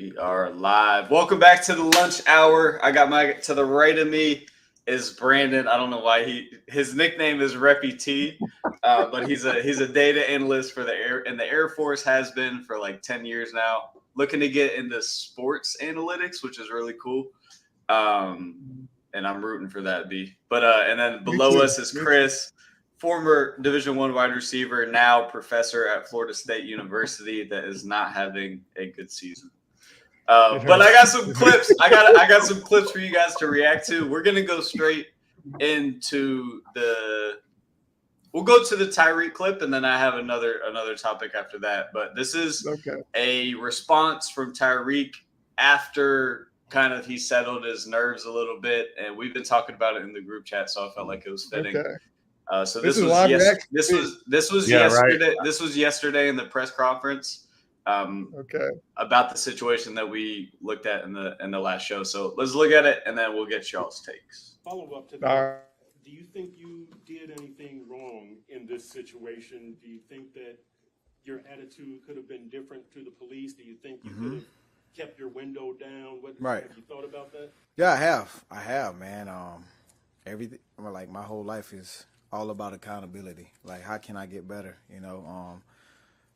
We are live. Welcome back to the lunch hour. I got to the right of me is Brandon. I don't know why his nickname is Reppy T, but he's a data analyst for the Air Force, has been for like 10 years now. Looking to get into sports analytics, which is really cool. And I'm rooting for that, B. But and then below us is Chris, former Division I wide receiver, now professor at Florida State University, that is not having a good season. But I got some clips. I got some clips for you guys to react to. We're gonna go straight into we'll go to the Tyreek clip, and then I have another topic after that. But this is a response from Tyreek after kind of he settled his nerves a little bit, and we've been talking about it in the group chat, so I felt like it was fitting. So this was yesterday. Right. This was yesterday in the press conference. About the situation that we looked at in the last show. So let's look at it, and then we'll get y'all's takes. Follow up to that. Do you think you did anything wrong in this situation? Do you think that your attitude could have been different to the police? Do you think you could have kept your window down? Have you thought about that? Yeah, I have, man. Everything, like my whole life is all about accountability. Like, how can I get better?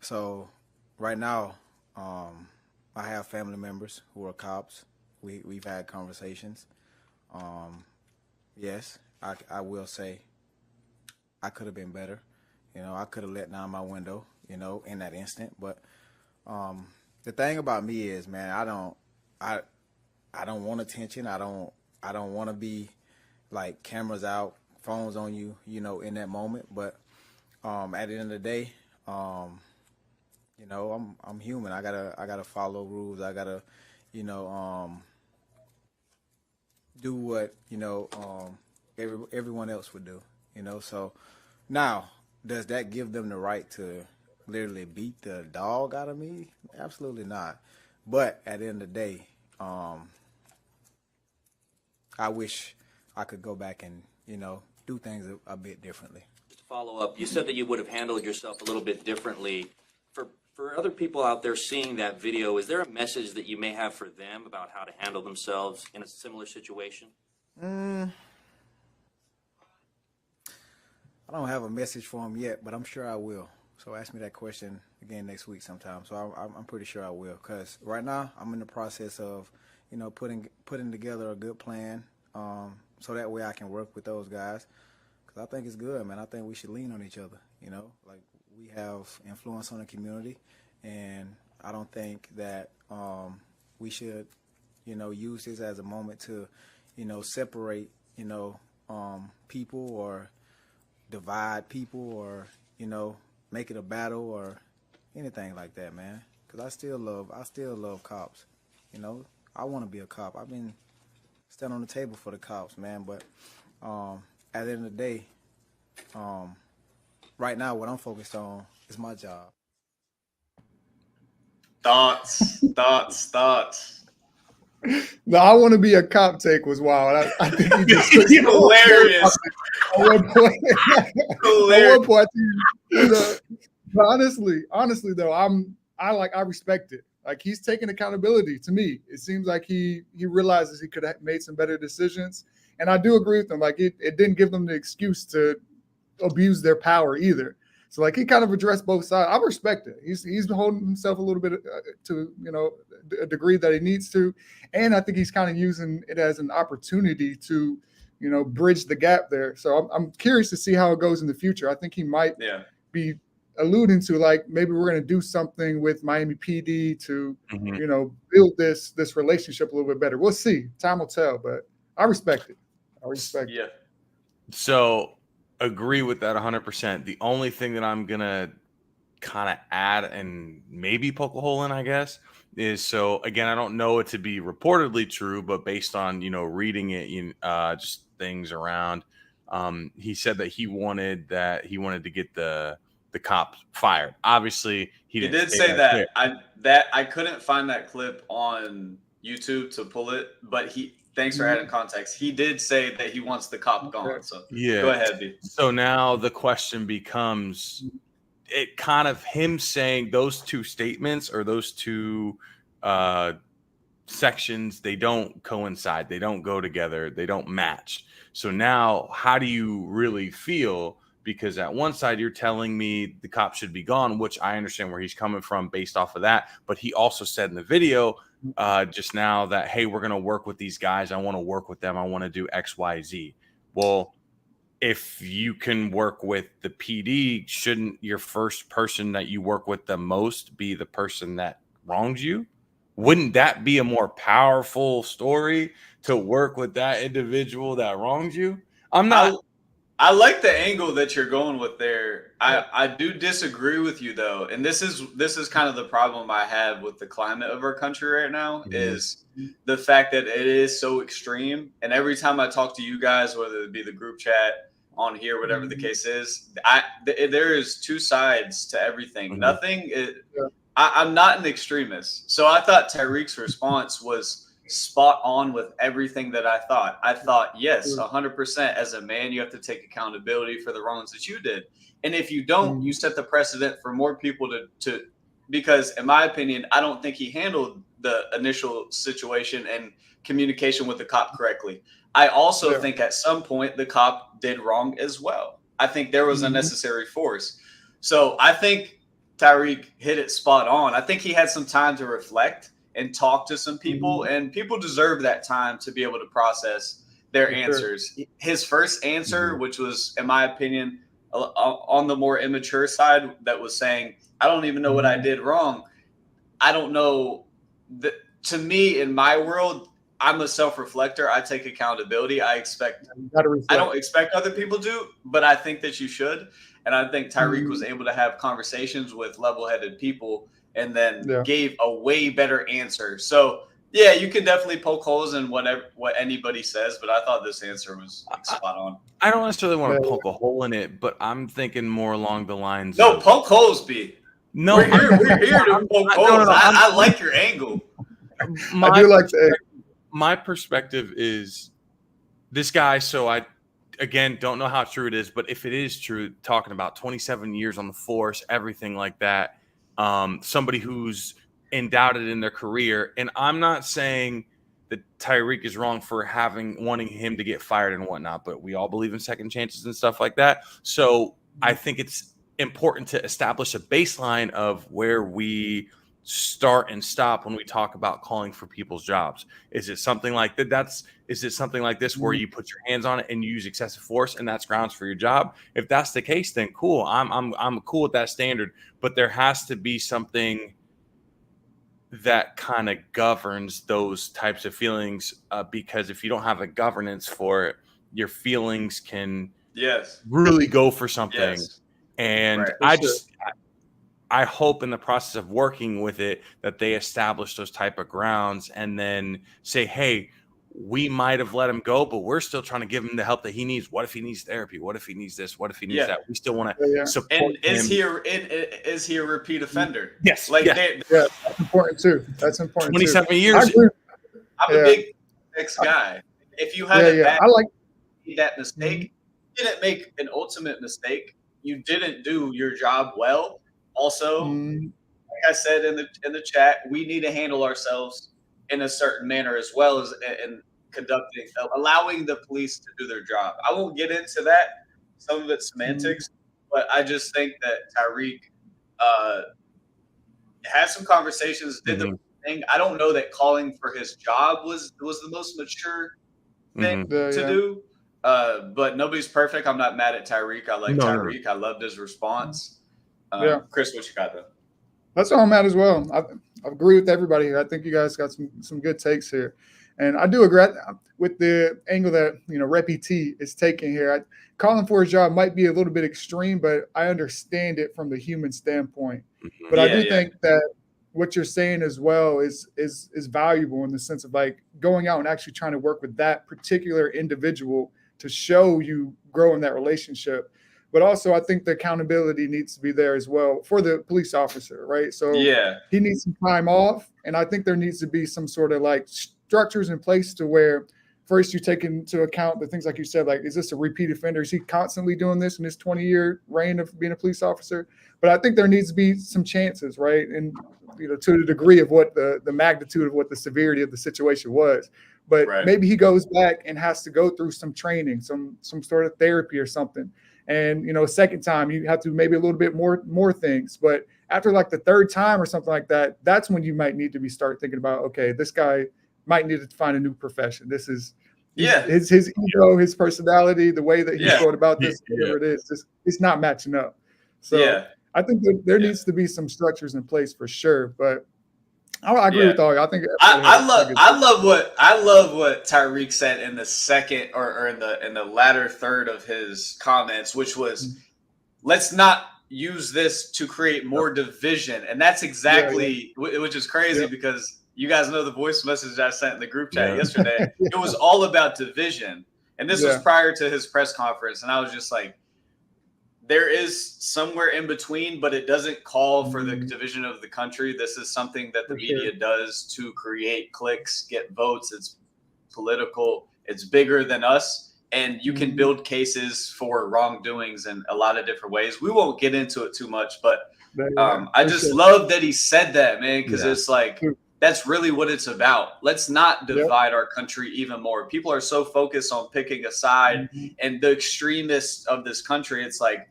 So right now, I have family members who are cops. We've had conversations. Yes, I will say I could have been better. I could have let down my window, in that instant. But the thing about me is, man, I don't want attention. I don't want to be like cameras out, phones on you, in that moment. But at the end of the day, I'm human. I gotta follow rules. I gotta, do what everyone else would do. So now, does that give them the right to literally beat the dog out of me? Absolutely not. But at the end of the day, I wish I could go back and do things a bit differently. Just to follow up, you said that you would have handled yourself a little bit differently. For other people out there seeing that video, is there a message that you may have for them about how to handle themselves in a similar situation? I don't have a message for them yet, but I'm sure I will. So ask me that question again next week sometime. So I'm pretty sure I will, because right now I'm in the process of, putting together a good plan, so that way I can work with those guys. Because I think it's good, man. I think we should lean on each other. Like, we have influence on the community, and I don't think that we should, use this as a moment to, separate, people, or divide people, or, make it a battle or anything like that, man. Because I still love cops. I want to be a cop. I've been standing on the table for the cops, man. But at the end of the day, right now, what I'm focused on is my job. Thoughts. No, I want to be a cop take was wild. I think he just hilarious. At one point, but honestly though, I respect it. Like, he's taking accountability. To me, it seems like he realizes he could have made some better decisions, and I do agree with him. Like, it didn't give them the excuse to abuse their power either. So, like, he kind of addressed both sides. I respect it. He's holding himself a little bit to a degree that he needs to, and I think he's kind of using it as an opportunity to bridge the gap there. So I'm curious to see how it goes in the future. I think he might be alluding to, like, maybe we're going to do something with Miami PD to build this relationship a little bit better. We'll see. Time will tell, but I respect it. Yeah. So agree with that 100%. The only thing that I'm gonna kind of add and maybe poke a hole in, I guess, is, so again, I don't know it to be reportedly true, but based on reading it, just things around, he said that he wanted to get the cops fired. Obviously, he did say that. I couldn't find that clip on YouTube to pull it, but thanks for adding context. He did say that he wants the cop gone. So go ahead, B. So now the question becomes, it kind of him saying those two statements, or those two sections, they don't coincide, they don't go together, they don't match. So now how do you really feel? Because at one side you're telling me the cop should be gone, which I understand where he's coming from based off of that, but he also said in the video just now that, hey, we're going to work with these guys, I want to work with them, I want to do XYZ. Well, if you can work with the PD, shouldn't your first person that you work with the most be the person that wronged you? Wouldn't that be a more powerful story to work with that individual that wronged you? I'm not. I like the angle that you're going with there. I do disagree with you though, and this is kind of the problem I have with the climate of our country right now is the fact that it is so extreme. And every time I talk to you guys, whether it be the group chat on here, whatever the case is, there is two sides to everything. Nothing. I'm not an extremist, so I thought Tyreek's response was spot on with everything that I thought. I thought, yes, 100%. As a man, you have to take accountability for the wrongs that you did, and if you don't, you set the precedent for more people to. Because, in my opinion, I don't think he handled the initial situation and communication with the cop correctly. I also think at some point the cop did wrong as well. I think there was unnecessary force. So I think Tyreek hit it spot on. I think he had some time to reflect and talk to some people, and people deserve that time to be able to process their answers. His first answer, which was, in my opinion, on the more immature side, that was saying, I don't even know what I did wrong. I don't know. To me, in my world, I'm a self-reflector. I take accountability. I don't expect other people to, but I think that you should. And I think Tyreek was able to have conversations with level-headed people and then gave a way better answer. So, yeah, you can definitely poke holes in what anybody says, but I thought this answer was spot on. I don't necessarily want to poke a hole in it, but I'm thinking more along the lines of poke holes, B. No, we're here to poke holes. No, I like your angle. I do like the my perspective is this guy. So I, again, don't know how true it is, but if it is true, talking about 27 years on the force, everything like that, somebody who's undoubted in their career. And I'm not saying that Tyreek is wrong for wanting him to get fired and whatnot, but we all believe in second chances and stuff like that. So I think it's important to establish a baseline of where we start and stop when we talk about calling for people's jobs. Is it something like that? Is it something like this where you put your hands on it and you use excessive force and that's grounds for your job? If that's the case, then cool. I'm cool with that standard, but there has to be something that kind of governs those types of feelings, because if you don't have a governance for it, your feelings can really go for something. And I hope in the process of working with it that they establish those type of grounds and then say, hey, we might have let him go, but we're still trying to give him the help that he needs. What if he needs therapy? What if he needs this? What if he needs that? We still want to support him. Is he a repeat offender? Yes. That's important too. 27 years. I'm a big guy. If you had that mistake, you didn't make an ultimate mistake. You didn't do your job well. Also, like I said in the chat, we need to handle ourselves in a certain manner as well as in allowing the police to do their job. I won't get into that. Some of it's semantics, but I just think that Tyreek had some conversations, did the thing. I don't know that calling for his job was the most mature thing to do. But nobody's perfect. I'm not mad at Tyreek. I like Tyreek. I loved his response. Chris, what you got though? That's all I'm at as well. I agree with everybody here. I think you guys got some good takes here, and I do agree with the angle that Reppy T is taking here. Calling for his job might be a little bit extreme, but I understand it from the human standpoint. But I do think that what you're saying as well is valuable in the sense of like going out and actually trying to work with that particular individual to show you grow in that relationship. But also, I think the accountability needs to be there as well for the police officer, right? So he needs some time off, and I think there needs to be some sort of like structures in place to where first you take into account the things like you said, like, is this a repeat offender? Is he constantly doing this in his 20-year reign of being a police officer? But I think there needs to be some chances, right? And, to the degree of what the magnitude of what the severity of the situation was. But Right. maybe he goes back and has to go through some training, some sort of therapy or something. And, second time you have to maybe a little bit more things. But after like the third time or something like that, that's when you might need to start thinking about, okay, this guy might need to find a new profession. This is his ego, his personality, the way that he's going about this, whatever it is, it's not matching up. So I think there needs to be some structures in place for sure. But I agree with all you. I think I love what Tyreek said in the second or in the latter third of his comments, which was, let's not use this to create more division. And that's exactly which is crazy because you guys know the voice message I sent in the group chat yesterday. It was all about division. And this was prior to his press conference. And I was just like, there is somewhere in between, but it doesn't call for the division of the country. This is something that the media does to create clicks, get votes. It's political. It's bigger than us. And you can build cases for wrongdoings in a lot of different ways. We won't get into it too much, but I just love that he said that, man, because it's like, that's really what it's about. Let's not divide our country even more. People are so focused on picking a side and the extremists of this country. It's like,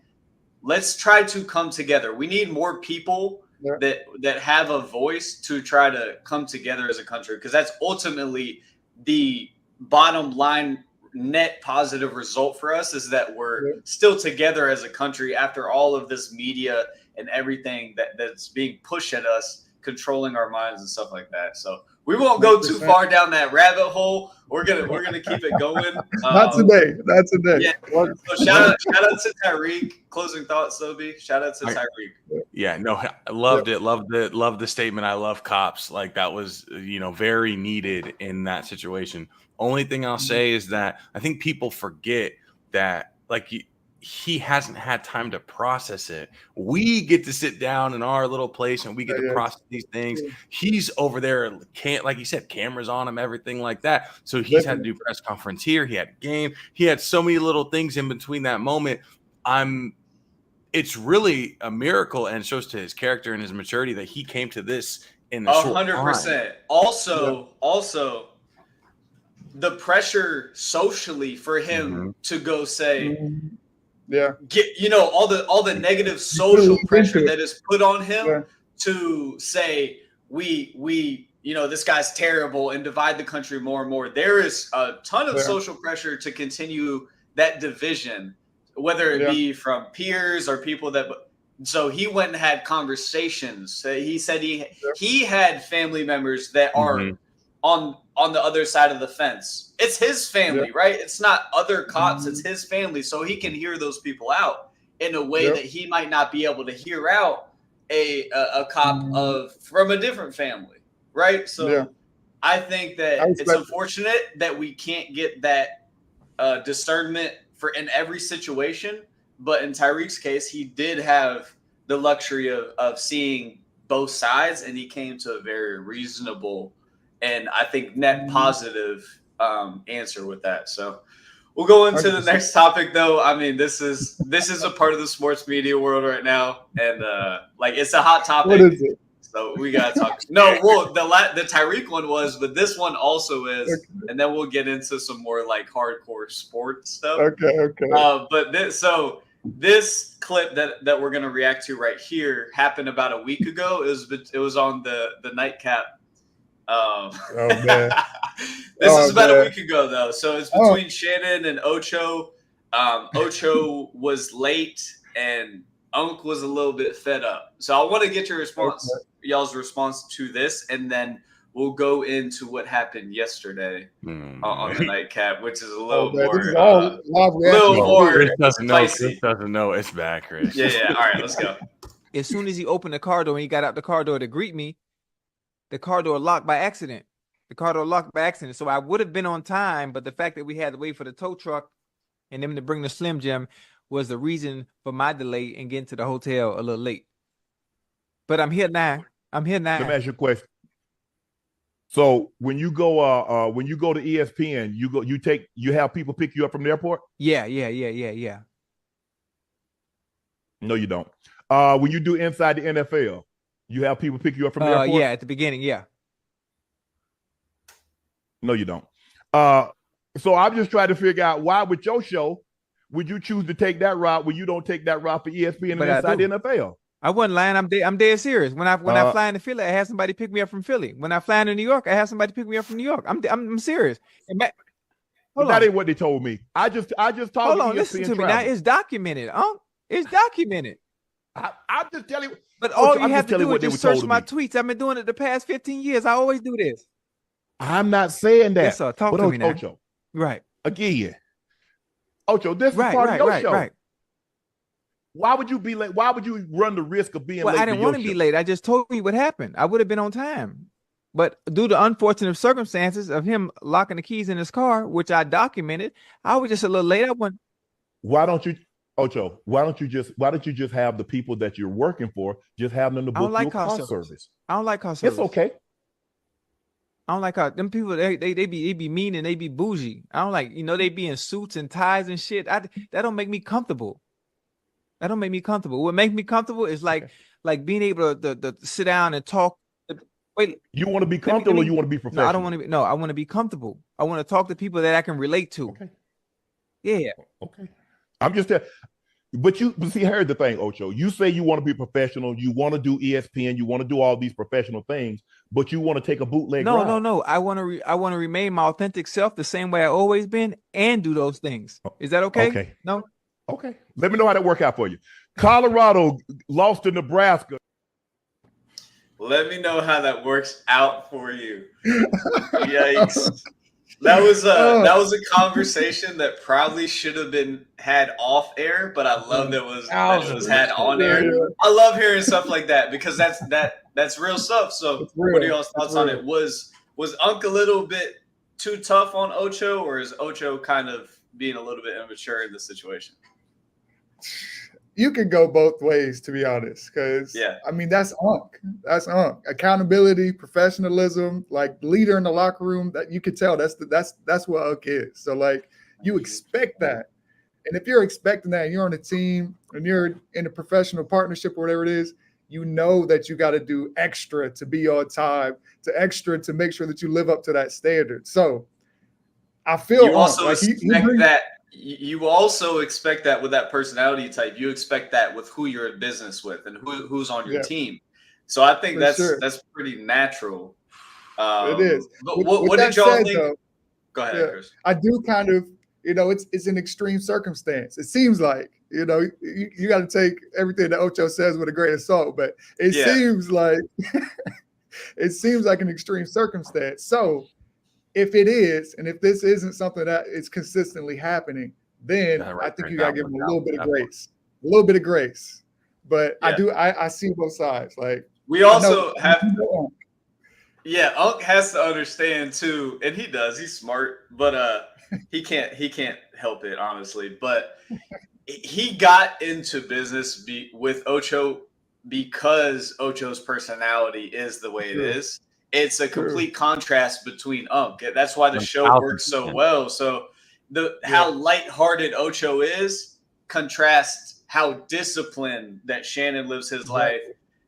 let's try to come together. We need more people that have a voice to try to come together as a country, because that's ultimately the bottom line net positive result for us, is that we're still together as a country after all of this media and everything that's being pushed at us, controlling our minds and stuff like that. So we won't go too far down that rabbit hole. We're gonna keep it going. That's a day. Yeah. So shout out to Tyreek. Closing thoughts, Sobi. Shout out to Tyreek. Yeah, no, I loved it. Loved the statement. I love cops. Like, that was, very needed in that situation. Only thing I'll say is that I think people forget that, like, he hasn't had time to process it. We get to sit down in our little place and we get to process these things. He's over there, like you said, cameras on him, everything like that. So he's had to do press conference here. He had a game. He had so many little things in between that moment. It's really a miracle, and it shows to his character and his maturity that he came to this in a short time. 100%. Also, the pressure socially for him to go say, get all the negative social pressure that is put on him to say we this guy's terrible and divide the country more and more. There is a ton of social pressure to continue that division, whether it be from peers or people that. So he went and had conversations. He said he had family members that are on the other side of the fence. It's his family, right? It's not other cops, it's his family. So he can hear those people out in a way that he might not be able to hear out a cop from a different family, right? So I think that it's unfortunate that we can't get that discernment in every situation. But in Tyreek's case, he did have the luxury of seeing both sides, and he came to a very reasonable and I think net positive answer with that. So we'll go into the next topic, though. I mean, this is a part of the sports media world right now, and it's a hot topic. What is it? So we gotta talk. No, well, the Tyreek one was, but this one also is, and then we'll get into some more like hardcore sports stuff. Okay. But this clip that we're gonna react to right here happened about a week ago. It was on the nightcap. Man. This is about a week ago, though. So it's between Shannon and Ocho. Ocho was late, and Unk was a little bit fed up. So I want to get your response, y'all's response to this, and then we'll go into what happened yesterday on the nightcap, which is a little more. Chris doesn't know. Chris doesn't know it's bad, Chris. Yeah. All right, let's go. As soon as he opened the car door and he got out the car door to greet me, the car door locked by accident. So I would have been on time, but the fact that we had to wait for the tow truck and them to bring the Slim Jim was the reason for my delay in getting to the hotel a little late. But I'm here now. Let me ask you a question. So when you go to ESPN, you have people pick you up from the airport? Yeah. No, you don't. When you do inside the NFL, you have people pick you up from the airport? Yeah, at the beginning, yeah. No, you don't. So I'm just trying to figure out why with your show would you choose to take that route when you don't take that route for ESPN But and I inside do. the NFL? I wasn't lying. I'm dead serious. When I fly into Philly, I had somebody pick me up from Philly. When I fly into New York, I had somebody pick me up from New York. I'm serious. And But hold that on, ain't what they told me. I just talked hold to on. ESPN Listen to me now. Travel. It's documented. It's documented. I'm just telling you. But Coach, all you I'm have just to telling do what is they just were search told my me. tweets. I've been doing it the past 15 years. I always do this. I'm not saying that. Yes, sir. Talk But to me now. Ocho, Right. again, Ocho, this is Right. part of your show. Right. Why would you be late? Why would you run the risk of being Well, late I for didn't your want to be show? late. I just told you what happened. I would have been on time. But due to unfortunate circumstances of him locking the keys in his car, which I documented, I was just a little late. Why don't you, Ocho? Why don't you just have the people that you're working for just have them to I don't book like your car car service. service? I don't like car service. It's okay. I don't like how them people they be mean and they be bougie. I don't like, they be in suits and ties and shit. That don't make me comfortable. That don't make me comfortable. What makes me comfortable is like being able to sit down and talk. Wait, You want to be let me- comfortable or you want to be professional? no, I don't want to be. No, I want to be comfortable. I want to talk to people that I can relate to. Okay. Yeah. Okay. I'm just telling. But see, here's the thing, Ocho. You say you want to be professional. You want to do ESPN. You want to do all these professional things, but you want to take a bootleg route. No. I want to remain my authentic self the same way I always been and do those things. Is that okay? Okay. No. Okay. Let me know how that work out for you. Colorado lost to Nebraska. Let me know how that works out for you. Yikes. That was a conversation that probably should have been had off air, but I love that it was had on air. I love hearing stuff like that because that's real stuff. So what are y'all's thoughts on it? Was Unc a little bit too tough on Ocho, or is Ocho kind of being a little bit immature in this situation? You can go both ways, to be honest, because I mean that's Unc. That's Unc. Accountability, professionalism, like leader in the locker room. That you can tell that's what Unc is. So like you expect that, and if you're expecting that, and you're on a team and you're in a professional partnership or whatever it is, you know that you got to do extra to be on time, to make sure that you live up to that standard. So I feel you also like expect that. You also expect that with that personality type. You expect that with who you're in business with and who's on your team. So I think that's pretty natural. It is. But what did y'all think? Though, go ahead, Chris. I do kind of, it's an extreme circumstance. It seems like, you got to take everything that Ocho says with a grain of salt, but it seems like an extreme circumstance. So if it is, and if this isn't something that is consistently happening, then I think you got to give them a little bit of grace. But I see both sides. Like we also have, Unc has to understand too, and he does. He's smart, but he can't help it, honestly. But he got into business with Ocho because Ocho's personality is the way it is. It's a complete contrast between Unc. That's why the show works so well. So how lighthearted Ocho is contrasts how disciplined that Shannon lives his life,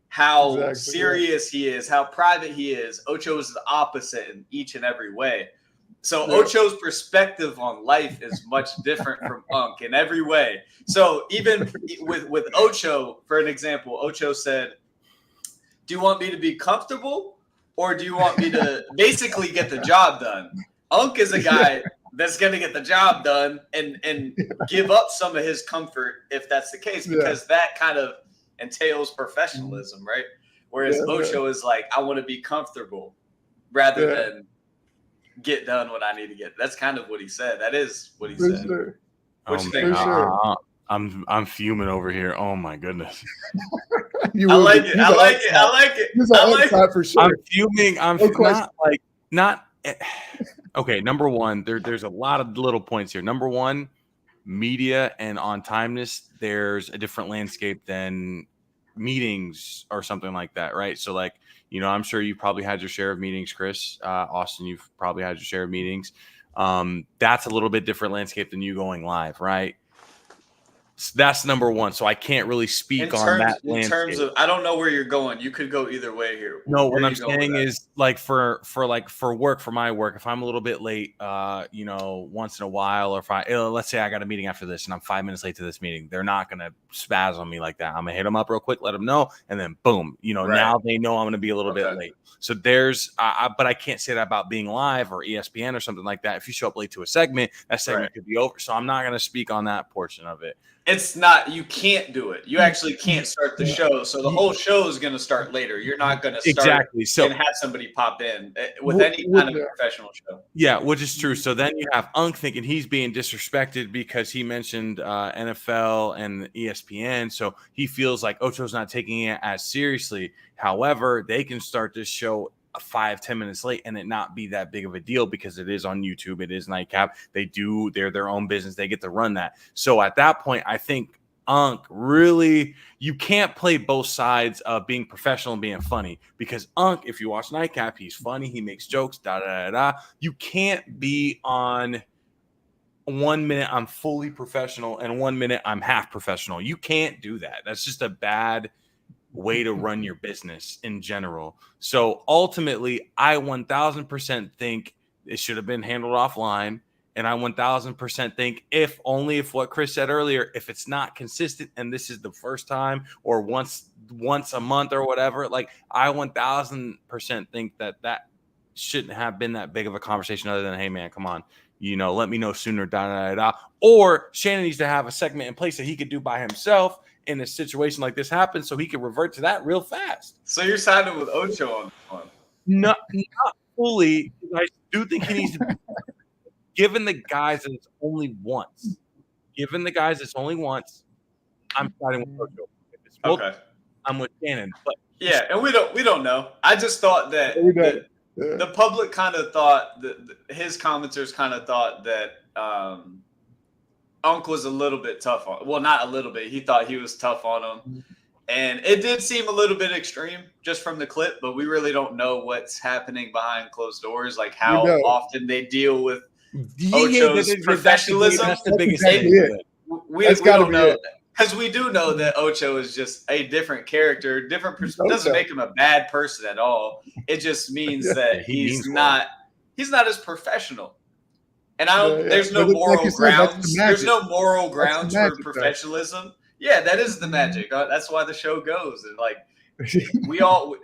how serious he is, how private he is. Ocho is the opposite in each and every way. So Ocho's perspective on life is much different from Unc in every way. So even with Ocho, for an example, Ocho said, "Do you want me to be comfortable? Or do you want me to basically get the job done?" Unc is a guy that's going to get the job done and give up some of his comfort if that's the case, because that kind of entails professionalism, right? Whereas Ocho is like, I want to be comfortable rather than get done what I need to get. That's kind of what he said. That is what he said. Sure. What you think? I'm fuming over here. Oh my goodness. I like it. He's an upside for sure. I'm fuming. I'm not. Okay, number one, there's a lot of little points here. Number one, media and on timeness, there's a different landscape than meetings or something like that, right? So like You know, I'm sure you probably had your share of meetings, Chris. Austin, you've probably had your share of meetings. That's a little bit different landscape than you going live, right? So that's number one. So I can't really speak on that in terms landscape. of, I don't know where you're going. You could go either way here. No, Where what are I'm you going with saying that? is like for work, for my work, if I'm a little bit late, you know, once in a while, or if let's say I got a meeting after this and I'm 5 minutes late to this meeting, they're not going to spaz on me like that. I'm gonna hit them up real quick, let them know. And then boom, you know, Right. now they know I'm going to be a little bit Okay. late. So there's, but I can't say that about being live or ESPN or something like that. If you show up late to a segment, that segment Right. could be over. So I'm not going to speak on that portion of it. It's not, you can't do it. You actually can't start the show. So the whole show is going to start later. You're not going to start Exactly. So and have somebody pop in with Would- any would kind of the- professional show. yeah, which is true. So then you have Unk thinking he's being disrespected because he mentioned NFL and ESPN. So he feels like Ocho's not taking it as seriously. However, they can start this show 5-10 minutes late and it not be that big of a deal because it is on YouTube. It is Nightcap. They're their own business. They get to run that. So at that point, I think Unk really, you can't play both sides of being professional and being funny, because Unk, if you watch Nightcap, he's funny, he makes jokes, da da da da. You can't be on 1 minute I'm fully professional and 1 minute I'm half professional. You can't do that. That's just a bad way to run your business in general. So ultimately, I 1000% think it should have been handled offline. And I 1000% think if what Chris said earlier, if it's not consistent and this is the first time or once a month or whatever, like I 1000% think that shouldn't have been that big of a conversation other than, hey man, come on, you know, let me know sooner, da da da. Or Shannon needs to have a segment in place that he could do by himself in a situation like this happens so he could revert to that real fast. So you're siding with Ocho on this one. Not fully. I do think he needs to be given the guys that it's only once. I'm siding with Ocho. If it's multiple, Okay. I'm with Shannon. But Yeah, and we don't know. I just thought that We don't. Yeah. the public kind of thought his commenters kind of thought that Unk was a little bit tough on. Well, not a little bit. He thought he was tough on him, and it did seem a little bit extreme just from the clip. But we really don't know what's happening behind closed doors, like how don't. often they deal with Ocho's Ocho's professionalism. That's the biggest That's thing. exactly it. We That's gotta don't be know. it. Because we do know that Ocho is just a different character, different person. Ocho. Doesn't make him a bad person at all. It just means Yeah. that He he's means not as professional. And I don't. Yeah, yeah. There's no But it's like moral you said, that's the grounds. magic. There's no moral That's the grounds for magic, though. professionalism. Yeah, that is the magic. That's why the show goes. And like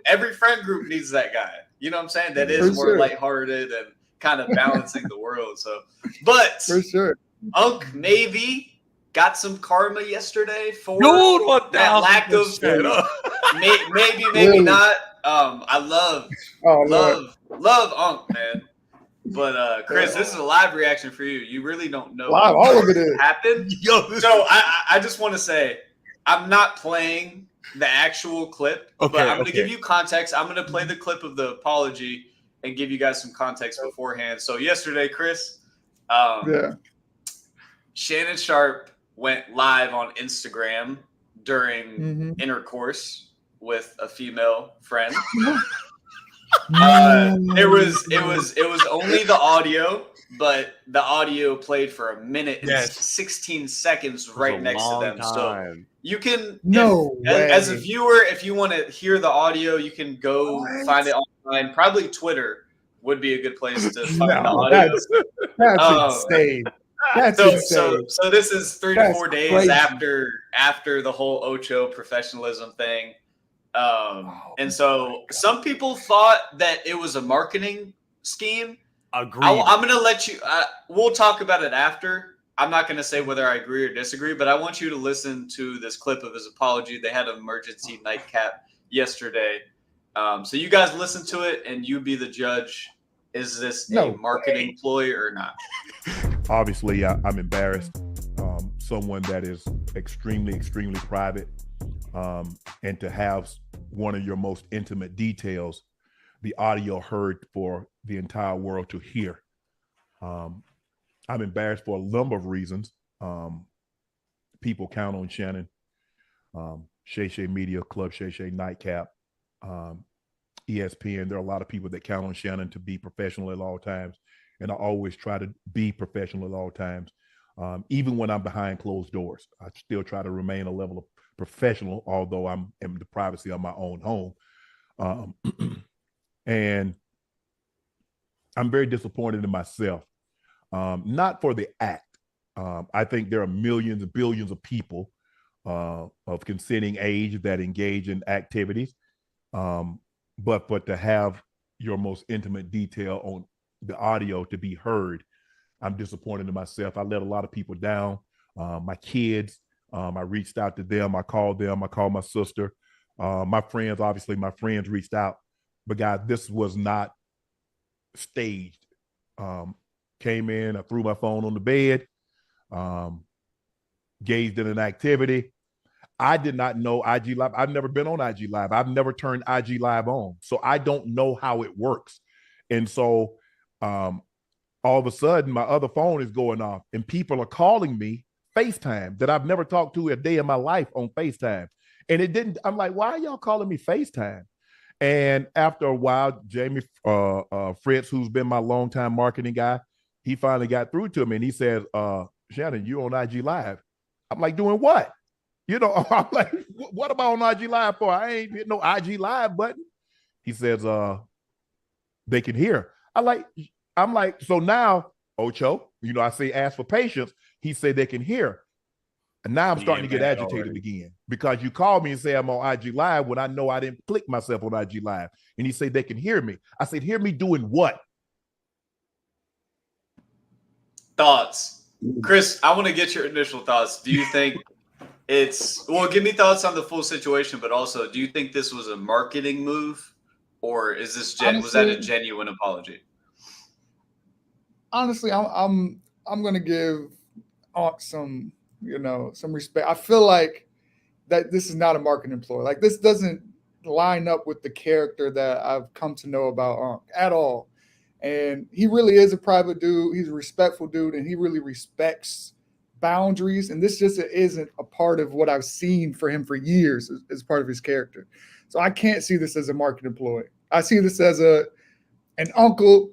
every friend group needs that guy. You know what I'm saying? That is For more sure. lighthearted and kind of balancing the world. So, but For sure. Unk maybe got some karma yesterday for Dude, what that lack of maybe Really? not. I love Oh, Lord. love Unk, man. But Chris, this is a live reaction for you. You really don't know Live, all of it is. happened. Yo, So I just want to say I'm not playing the actual clip, but Okay, I'm going to okay. give you context. I'm going to play the clip of the apology and give you guys some context beforehand. So yesterday, Chris, Yeah. Shannon Sharp went live on Instagram during Mhm. intercourse with a female friend. Mm. It was only the audio, but the audio played for a minute and Yes. 16 seconds right next to them. So you can No as a way. viewer, if you want to hear the audio, you can go What? find it online. Probably Twitter would be a good place to find the No, audio. that's Oh. insane. That's So, insane. so this is 3 to That's 4 days crazy. after the whole Ocho professionalism thing. Oh And so some people thought that it was a marketing scheme. Agreed. I'm going to let you, we'll talk about it after. I'm not going to say whether I agree or disagree, but I want you to listen to this clip of his apology. They had an emergency nightcap yesterday. So you guys listen to it and you be the judge. Is this No a marketing ploy or not? Obviously, I'm embarrassed. Someone that is extremely private, and to have one of your most intimate details, the audio heard for the entire world to hear. I'm embarrassed for a number of reasons. People count on Shannon, Shay Shay Media Club, Shay Shay Nightcap. ESPN. There are a lot of people that count on Shannon to be professional at all times, and I always try to be professional at all times. Even when I'm behind closed doors, I still try to remain a level of professional, although I'm in the privacy of my own home. And I'm very disappointed in myself, not for the act. I think there are millions and billions of people of consenting age that engage in activities. But to have your most intimate detail on the audio to be heard, I'm disappointed in myself. I let a lot of people down. My kids, I reached out to them. I called my sister. My friends, obviously my friends reached out. But guys, this was not staged. Came in, I threw my phone on the bed, gazed in an activity. I did not know IG Live. I've never been on IG Live. I've never turned IG Live on. So I don't know how it works. And so all of a sudden, my other phone is going off and people are calling me FaceTime that I've never talked to a day in my life on FaceTime. And it didn't, I'm like, why are y'all calling me FaceTime? And after a while, Jamie Fritz, who's been my longtime marketing guy, he finally got through to me and he says, Shannon, you on IG Live. I'm like, doing what? You know, I'm like, what am I on IG Live for? I ain't hit no IG Live button. He says, they can hear. I'm like, so now, Ocho, you know, I say ask for patience. He said they can hear. And now I'm starting to get agitated again because you called me and say I'm on IG Live when I know I didn't click myself on IG Live. And he said they can hear me. I said, hear me doing what? Thoughts. Chris, I want to get your initial thoughts. Do you think give me thoughts on the full situation, but also, do you think this was a marketing move or is this was that a genuine apology? Honestly, I'm going to give some respect. I feel like that this is not a marketing ploy. Like this doesn't line up with the character that I've come to know about at all. And he really is a private dude. He's a respectful dude, and he really respects boundaries. And this just isn't a part of what I've seen for him for years as part of his character. So I can't see this as a marketing ploy. I see this as an uncle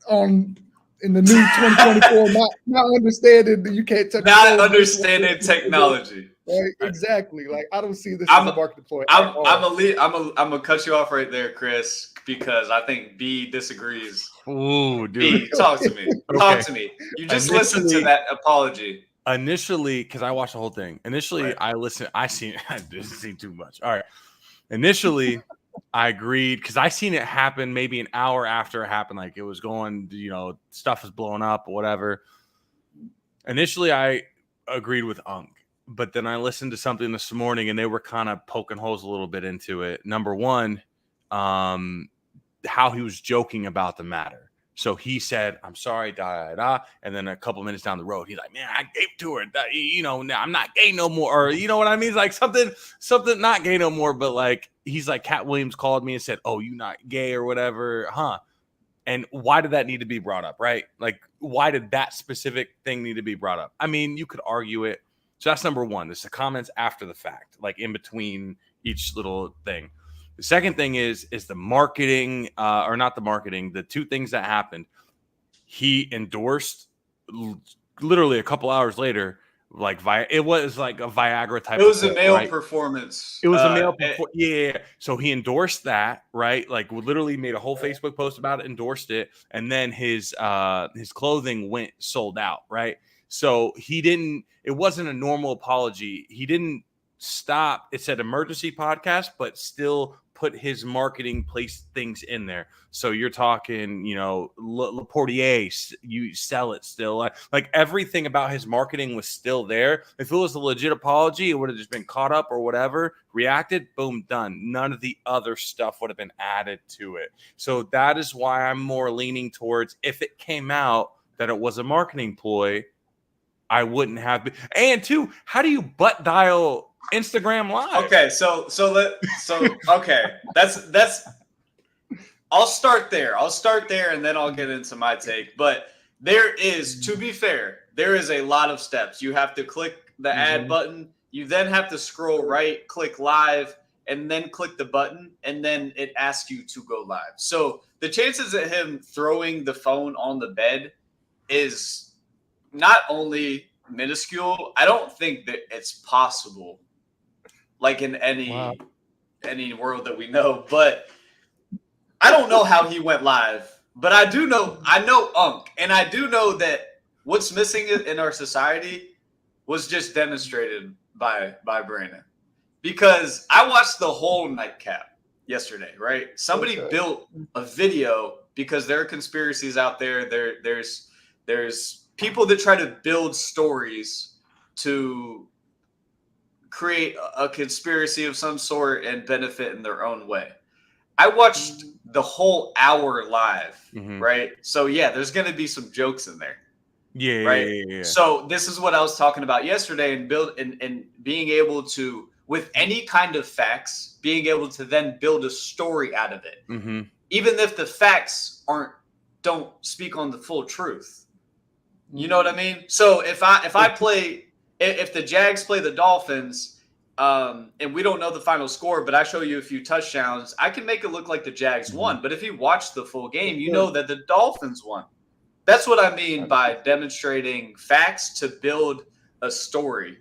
in the new 2024, not understanding that you can't touch. Not understanding technology. Right? Exactly. Like I don't see this as a marketing ploy. I'm gonna cut you off right there, Chris, because I think B disagrees. Ooh, dude. B, talk to me. Talk to me. You just listened to that apology. Initially, because I watched the whole thing. Initially, right. I didn't see too much. All right. Initially, I agreed because I seen it happen maybe an hour after it happened. Like it was going, stuff was blowing up or whatever. Initially, I agreed with Unk, but then I listened to something this morning and they were kind of poking holes a little bit into it. Number one, how he was joking about the matter. So he said, I'm sorry, and then a couple minutes down the road, he's like, man, I gave to her. Now I'm not gay no more. Or you know what I mean? It's like something not gay no more, but like he's like, Cat Williams called me and said, oh, you not gay or whatever, huh? And why did that need to be brought up, right? Like, why did that specific thing need to be brought up? I mean, you could argue it. So that's number one. There's the comments after the fact, like in between each little thing. The second thing is the marketing, or not the marketing, the two things that happened. He endorsed literally a couple hours later, it was like a Viagra type. It was a male performance. It was a male performance. Yeah. So he endorsed that, right? Like literally made a whole Facebook post about it, endorsed it, and then his clothing went sold out, right? So it wasn't a normal apology. He didn't stop. It said emergency podcast, but still put his marketing place things in there. So you're talking, Le Portier, you sell it still. Like everything about his marketing was still there. If it was a legit apology, it would have just been caught up or whatever, reacted, boom, done. None of the other stuff would have been added to it. So that is why I'm more leaning towards if it came out that it was a marketing ploy, I wouldn't have been. And two, how do you butt dial Instagram Live? Okay, so okay, that's. I'll start there, and then I'll get into my take. But there is, to be fair, there is a lot of steps. You have to click the add button. You then have to scroll right, click live, and then click the button, and then it asks you to go live. So the chances of him throwing the phone on the bed is not only minuscule, I don't think that it's possible, like in any world that we know. But I don't know how he went live, but I know Unk, and I do know that what's missing in our society was just demonstrated by Brandon, because I watched the whole nightcap yesterday. Right, somebody built a video because there are conspiracies out there. There's people that try to build stories to create a conspiracy of some sort and benefit in their own way. I watched the whole hour live, right? So yeah, there's going to be some jokes in there. Yeah, right. Yeah. So this is what I was talking about yesterday, and being able to, with any kind of facts, being able to then build a story out of it, even if the facts don't speak on the full truth. You know what I mean? So if the Jags play the Dolphins, and we don't know the final score, but I show you a few touchdowns, I can make it look like the Jags won. But if you watch the full game, you know that the Dolphins won. That's what I mean by demonstrating facts to build a story.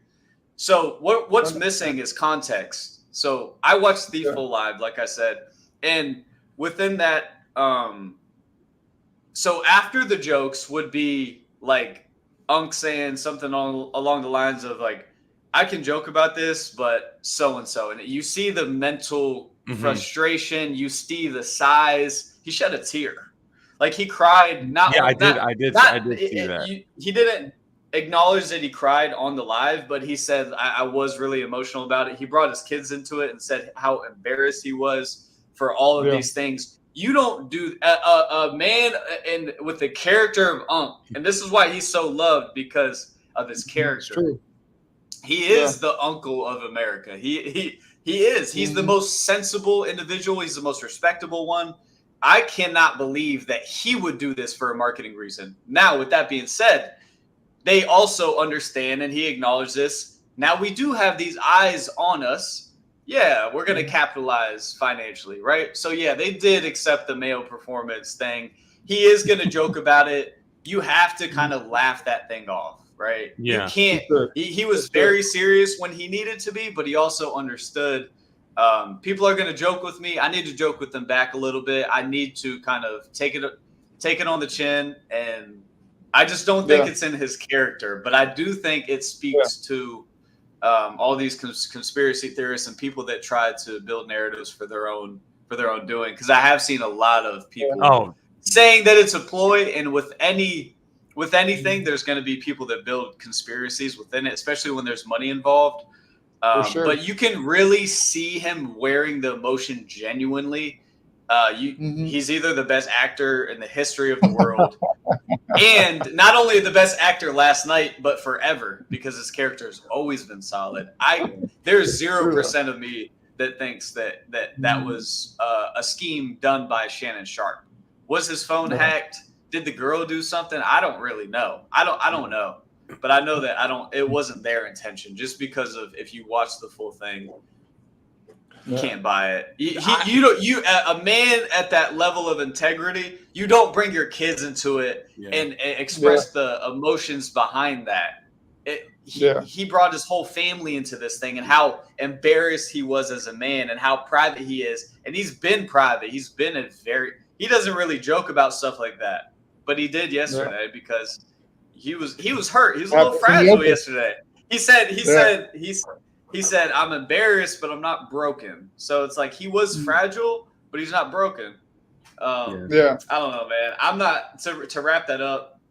So what's missing is context. So I watched the full live, like I said, and within that, so after the jokes would be like Unk saying something along the lines of like, I can joke about this, but so-and-so. And you see the mental frustration. You see the size. He shed a tear. Like he cried. I did see that. He didn't acknowledge that he cried on the live, but he said, I was really emotional about it. He brought his kids into it and said how embarrassed he was for all of these things. You don't do a man with the character of Unk, and this is why he's so loved, because of his character. True. He is the uncle of America. He is. He's the most sensible individual. He's the most respectable one. I cannot believe that he would do this for a marketing reason. Now, with that being said, they also understand, and he acknowledged this. Now we do have these eyes on us. Yeah, we're going to capitalize financially, right? So, yeah, they did accept the male performance thing. He is going to joke about it. You have to kind of laugh that thing off, right? Yeah. You can't. He was very serious when he needed to be, but he also understood people are going to joke with me. I need to joke with them back a little bit. I need to kind of take it on the chin, and I just don't think it's in his character. But I do think it speaks to all these conspiracy theorists and people that try to build narratives for their own doing. Because I have seen a lot of people saying that it's a ploy, and with anything, there's going to be people that build conspiracies within it, especially when there's money involved. But you can really see him wearing the emotion genuinely. He's either the best actor in the history of the world, and not only the best actor last night, but forever, because his character has always been solid. There's 0% of me that thinks that was a scheme done by Shannon Sharp. Was his phone hacked? Did the girl do something? I don't really know. I don't know, but I know that it wasn't their intention. Just because of, if you watch the full thing, you can't buy it. A man at that level of integrity, you don't bring your kids into it and express the emotions behind that. He brought his whole family into this thing, and how embarrassed he was as a man, and how private he is. And he's been private. He doesn't really joke about stuff like that, but he did yesterday because he was hurt. He was a little fragile yesterday. He said, I'm embarrassed, but I'm not broken. So it's like he was fragile, but he's not broken. I don't know, man. I'm not, to wrap that up,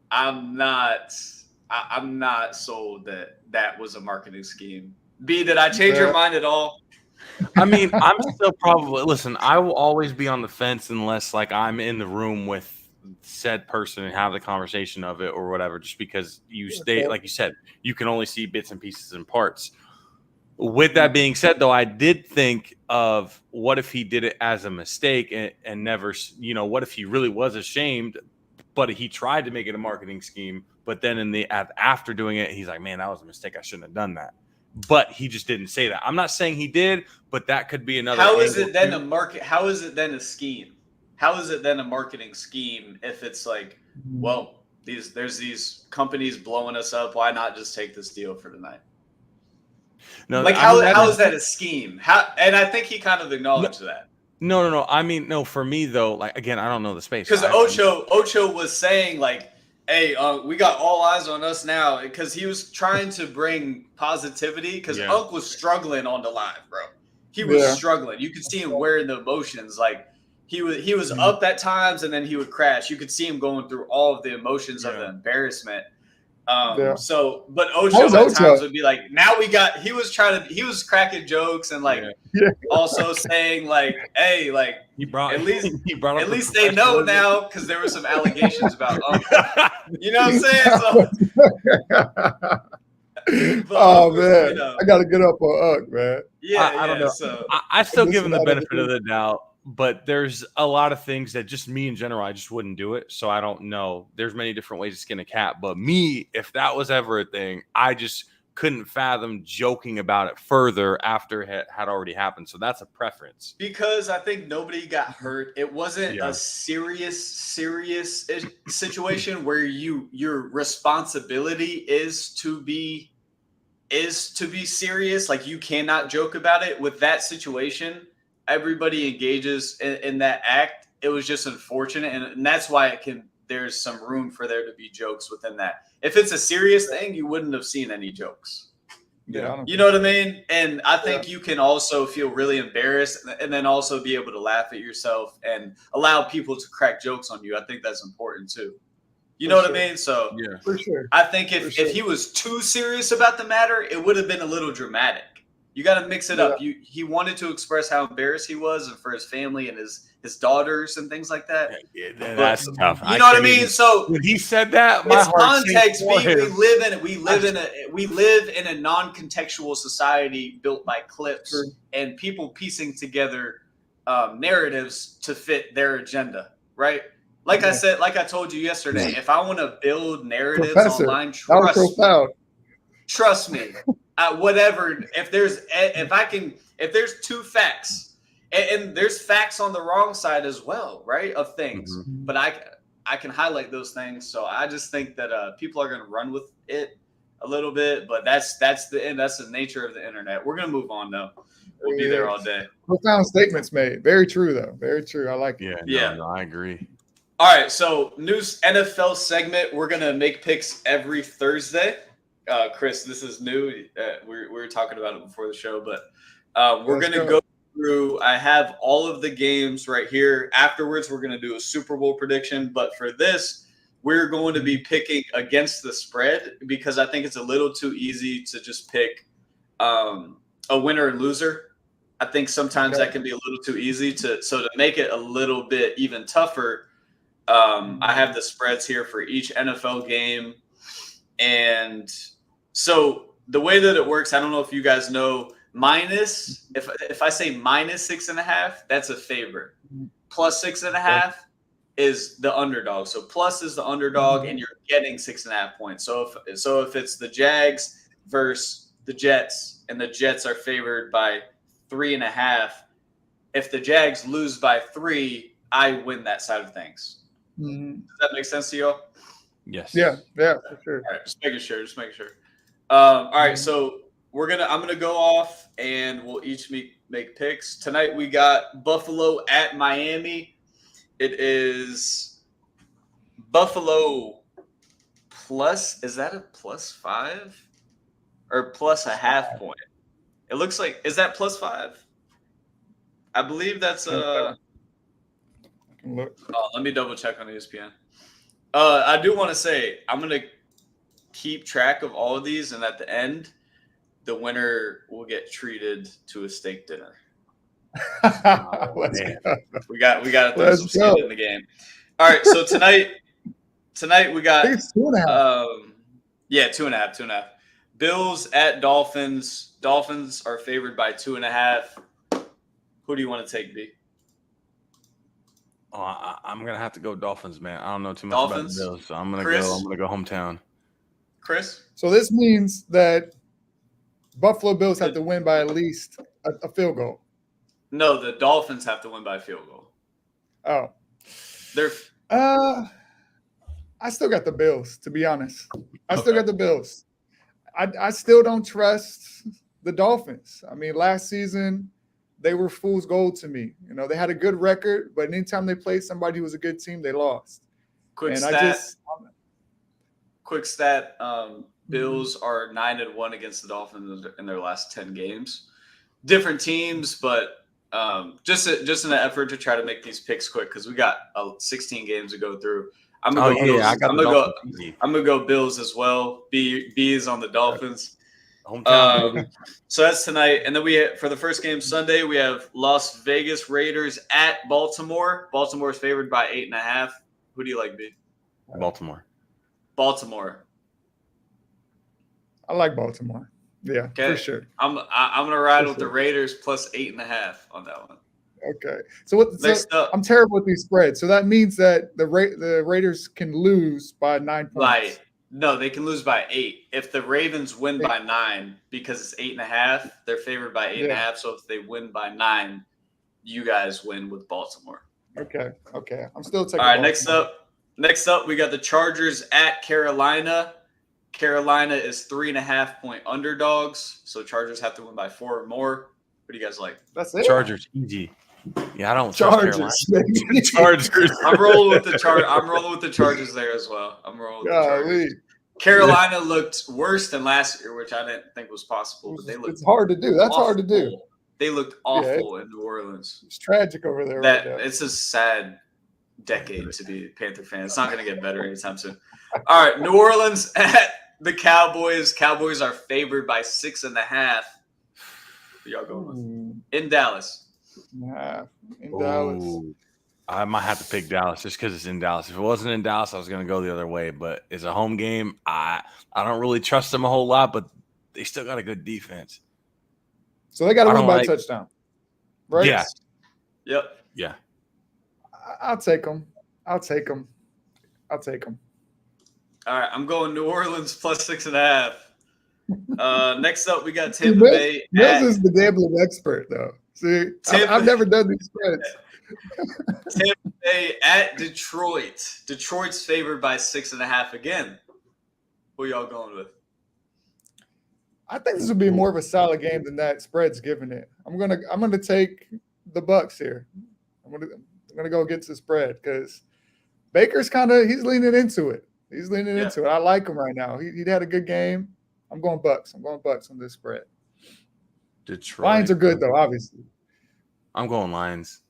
I'm not sold that was a marketing scheme. B, did I change your mind at all? I mean, I'm still probably, listen, I will always be on the fence unless like I'm in the room with said person and have the conversation of it or whatever, just because like you said, you can only see bits and pieces and parts. With that being said, though, I did think of what if he did it as a mistake and never, what if he really was ashamed, but he tried to make it a marketing scheme, but then after doing it, he's like, man, that was a mistake. I shouldn't have done that. but he just didn't say that. I'm not saying he did, but that could be another. How is angle it then too. a market? How is it then a scheme? How is it then a marketing scheme if it's like, well, there's these companies blowing us up. Why not just take this deal for tonight? No, Like I mean, how is that a scheme? How, and I think he kind of acknowledged that. No. I mean, no. For me though, like again, I don't know the space. Because I- Ocho was saying like, hey, we got all eyes on us now, because he was trying to bring positivity, because Yeah. Unk was struggling on the live, bro. He was Yeah. struggling. You could see him wearing the emotions. Like he was up at times and then he would crash. You could see him going through all of the emotions of the embarrassment. Yeah. So, but That was Ocho at Ocho. times would be like, now we got. He was cracking jokes and like Yeah. also saying like, hey, like he brought at least he brought up at the least they know professionalism. now, because there were some allegations about Unk. You know what I'm saying? So, but Oh Unk was, man, you know, I gotta get up on Unk, man. yeah, I don't yeah. know. So I still give Listen him the out of benefit the of the doubt, but there's a lot of things that just me in general, I just wouldn't do it. So I don't know. There's many different ways to skin a cat, but me, if that was ever a thing, I just couldn't fathom joking about it further after it had already happened. So that's a preference. because I think nobody got hurt. It wasn't Yeah. a serious situation where your responsibility is to be serious. Like you cannot joke about it. With that situation, everybody engages in that act. It was just unfortunate, and that's why there's some room for there to be jokes within that. If it's a serious thing, you wouldn't have seen any jokes. Yeah, I don't You know what I mean? And I think you can also feel really embarrassed and then also be able to laugh at yourself and allow people to crack jokes on you. I think that's important too. You know what I mean? So Yeah. for sure. I think For sure. if he was too serious about the matter, it would have been a little dramatic. You got to mix it up. He wanted to express how embarrassed he was, and for his family and his daughters and things like that. That's tough. You know what I can't mean? even- So when he said that, my it's heart sank context. for We him. live in a non-contextual society built by clips True. and people piecing together narratives to fit their agenda, right? Like I said, like I told you yesterday, if I want to build narratives Professor, online, that was trust me. profound. Trust me. Whatever. If there's two facts, and there's facts on the wrong side as well, right? Of things, Mhm. but I can highlight those things. So I just think that people are going to run with it a little bit, but that's the nature of the internet. We're going to move on though. We'll be there all day. Profound statements made. Very true, though. Very true. I like it. Yeah, Yeah. no, I agree. All right, so new NFL segment. We're gonna make picks every Thursday. Chris, this is new. We were talking about it before the show, but we're Let's gonna go through. I have all of the games right here. Afterwards, we're gonna do a Super Bowl prediction. But for this, we're going to be picking against the spread because I think it's a little too easy to just pick a winner and loser. I think sometimes that can be a little too easy to make it a little bit even tougher. I have the spreads here for each NFL game. And so the way that it works, I don't know if you guys know, minus, if I say minus 6.5, that's a favorite. Plus 6.5 is the underdog. So plus is the underdog and you're getting 6.5 points. So if it's the Jags versus the Jets and the Jets are favored by 3.5, if the Jags lose by 3, I win that side of things. Mhm. Does that make sense to y'all? Yes. Yeah, for sure. All right, just making sure. All right, so I'm gonna go off and we'll each make picks. Tonight we got Buffalo at Miami. It is Buffalo plus, is that a +5 or plus a half point? It looks like, is that +5? I believe that's Look. let me double check on ESPN. I do want to say I'm gonna keep track of all of these, and at the end, the winner will get treated to a steak dinner. Let's man. go. We got to throw Let's some go. skin in the game. All right, so tonight we I got think it's 2.5. 2.5. Bills at Dolphins. Dolphins are favored by 2.5. Who do you want to take, B? Oh, I'm gonna have to go Dolphins, man. I don't know too much Dolphins? about the Bills, so I'm gonna Chris? go hometown. Chris? So this means that Buffalo Bills have to win by at least a field goal. No, the Dolphins have to win by field goal. Oh, They're I still got the Bills, to be honest. I still Okay. got the Bills. I still don't trust the Dolphins. I mean, last season they were fool's gold to me. You know, they had a good record, but anytime they played somebody who was a good team, they lost. quick And stat. Quick stat. Bills are 9-1 against the Dolphins in their last 10 games. Different teams, but just in an effort to try to make these picks quick because we got 16 games to go through. I'm gonna go Bills. I got I'm the gonna go. Dolphins easy. I'm gonna go Bills as well. B is on the Dolphins. Hometown, baby. So that's tonight, and then for the first game Sunday we have Las Vegas Raiders at Baltimore. Baltimore is favored by 8.5. Who do you like, B? Baltimore. Baltimore. I like Baltimore. Yeah, Okay. for sure. I'm gonna ride For with the sure. Raiders plus 8.5 on that one. Okay. So what? So Next up, I'm terrible with these spreads. So that means that the Raiders can lose by 9 points. no, they can lose by 8. If the Ravens win by 9, because it's 8.5, they're favored by 8.5. So if they win by 9, you guys win with Baltimore. Okay. Okay. I'm still taking. All right, Baltimore. next up, we got the Chargers at Carolina. Carolina is 3.5-point underdogs, so Chargers have to win by 4 or more. What do you guys like? That's it. Chargers easy. Yeah, I don't trust Carolina. Chargers. Chargers. I'm rolling with the Chargers there as well. I'm rolling with the Golly. Chargers. Carolina looked worse than last year, which I didn't think was possible, but they looked It's hard to do. That's hard to do. awful. They looked awful in New Orleans. It's tragic over there right now. It's a sad decade to be a Panther fan. It's not going to get better anytime soon. All right, New Orleans at the Cowboys. Cowboys are favored by 6.5. Who y'all going with? In Dallas. Nah, in Dallas. Ooh. I might have to pick Dallas just because it's in Dallas. If it wasn't in Dallas, I was going to go the other way. But it's a home game. I don't really trust them a whole lot, but they still got a good defense. So they got to I win don't by like- touchdown, right? Yeah. Yep. Yeah. I'll take them. I'll take them. All right, I'm going New Orleans plus 6.5. Next up, we got Tampa Bay. Mills is the gambling expert, though. See, I've never done these spreads. Tampa Bay at Detroit. Detroit's favored by 6.5 again. Who y'all going with? I think this would be more of a solid game than that spread's giving it. I'm gonna take the Bucks here. I'm gonna go against the spread because Baker's he's leaning into it. He's leaning into it. I like him right now. He had a good game. I'm going Bucks. I'm going Bucks on this spread. Detroit. Lions are good though, obviously. I'm going Lions.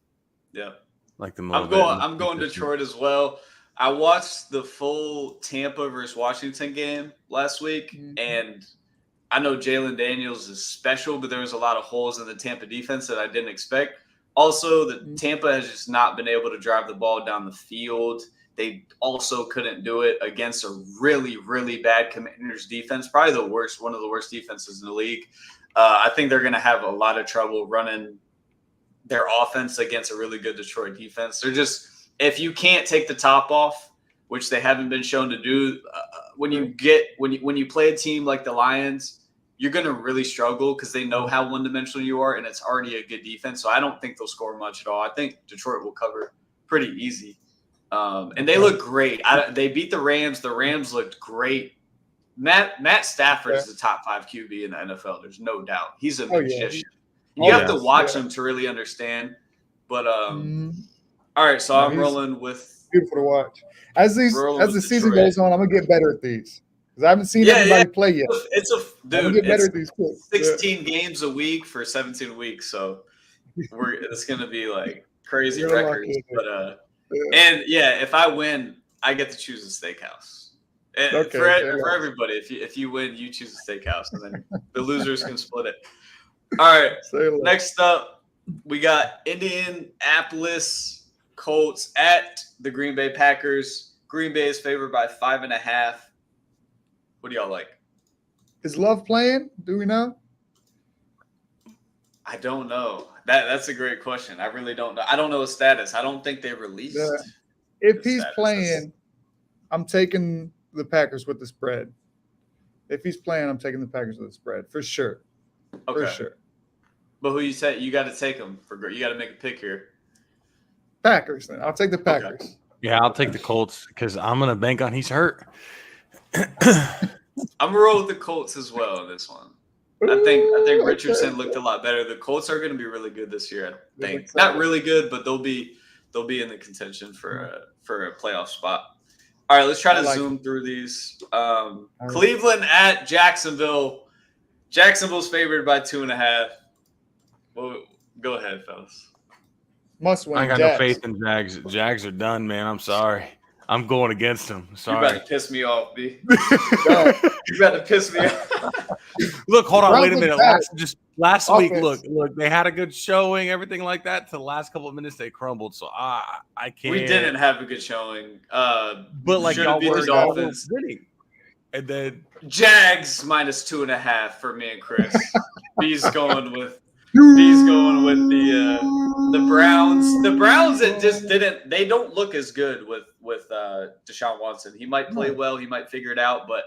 Yeah. Like the I'm going Detroit as well. I watched the full Tampa versus Washington game last week, and I know Jalen Daniels is special, but there was a lot of holes in the Tampa defense that I didn't expect. Also, the Tampa has just not been able to drive the ball down the field. They also couldn't do it against a really, really bad Commanders defense, probably one of the worst defenses in the league. I think they're going to have a lot of trouble running their offense against a really good Detroit defense. They're just, if you can't take the top off, which they haven't been shown to do, when you play a team like the Lions, you're going to really struggle because they know how one-dimensional you are, and it's already a good defense. So I don't think they'll score much at all. I think Detroit will cover pretty easy. And they look great. They beat the Rams. The Rams looked great. Matt Stafford is the top 5 QB in the NFL. There's no doubt. He's a magician. You have to watch him to really understand. But all right, so I'm rolling with beautiful to watch. As the season Detroit. goes on, I'm gonna get better at these because I haven't seen everybody play yet. I'm gonna get better at these picks. 16 games a week for 17 weeks, so it's gonna be like crazy You're records. lucky. But if I win, I get to choose a steakhouse. And Okay, for fair everybody, if you win, you choose a steakhouse, and then the losers can split it. All right. Next up, we got Indianapolis Colts at the Green Bay Packers. Green Bay is favored by 5.5. What do y'all like? Is Love playing? Do we know? I don't know. That's a great question. I really don't know. I don't know his status. I don't think they released. If the he's status. playing, I'm taking the Packers with the spread. If he's playing, I'm taking the Packers with the spread for sure. Okay. for sure. But who you take? You got to take them you got to make a pick here. Packers. Then I'll take the Packers. Yeah, I'll take the Colts because I'm gonna bank on he's hurt. I'm gonna roll with the Colts as well in this one. I think Richardson looked a lot better. The Colts are going to be really good this year. I think not really good, but they'll be in the contention for a playoff spot. All right, let's try to zoom through these. Cleveland at Jacksonville. Jacksonville's favored by 2.5. Well, go ahead, fellas. Must win. I got Jags. no faith in Jags. Jags are done, man. I'm sorry. I'm going against them. You're Sorry. about to piss me off, B. You're about to piss me off. Look, hold on, Browns wait a minute. back. Last week, Offense. look, they had a good showing, everything like that. To the last couple of minutes, they crumbled. So I can't. We didn't have a good showing. But like should've y'all beat the were Dolphins. winning, and then Jags minus 2.5 for me and Chris. B's going with the Browns. The Browns that just didn't. They don't look as good with Deshaun Watson. He might play well. He might figure it out. But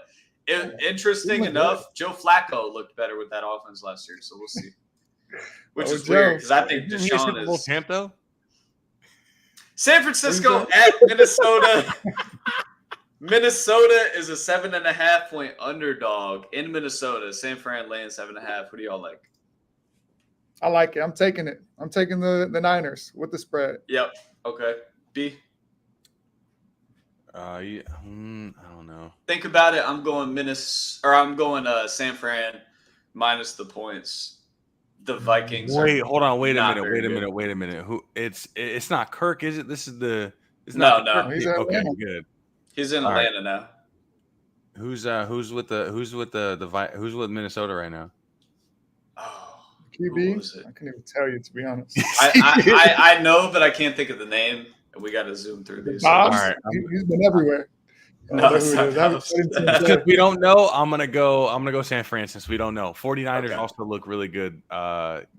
interesting enough, Joe Flacco looked better with that offense last year. So we'll see. Which is weird because I think Didn't he get Deshaun Super Bowl is. champ though. San Francisco at Minnesota. Minnesota is a 7.5 point underdog in Minnesota. San Fran laying 7.5. Who do y'all like? I like it. I'm taking it. I'm taking the Niners with the spread. Yep. Okay. B. Yeah, I don't know. Think about it. I'm going San Fran minus the points. The Vikings. Wait, hold on. Wait a not minute. very Wait a good. minute. Wait a minute. Who? It's not Kirk, is it? This is the. It's No, not no. Kirk. He's in Okay, Atlanta. good. He's in All right. Atlanta now. Who's with Minnesota right now? Oh, who QB. was it? I couldn't even tell you, to be honest. I know, but I can't think of the name. We got to zoom through these. Dobbs, All right. he's been everywhere. No, I don't know it's who it not is. I haven't Dobbs. put him to the Since play. we don't know, I'm gonna go San Fran since we don't know. 49ers Okay. also look really good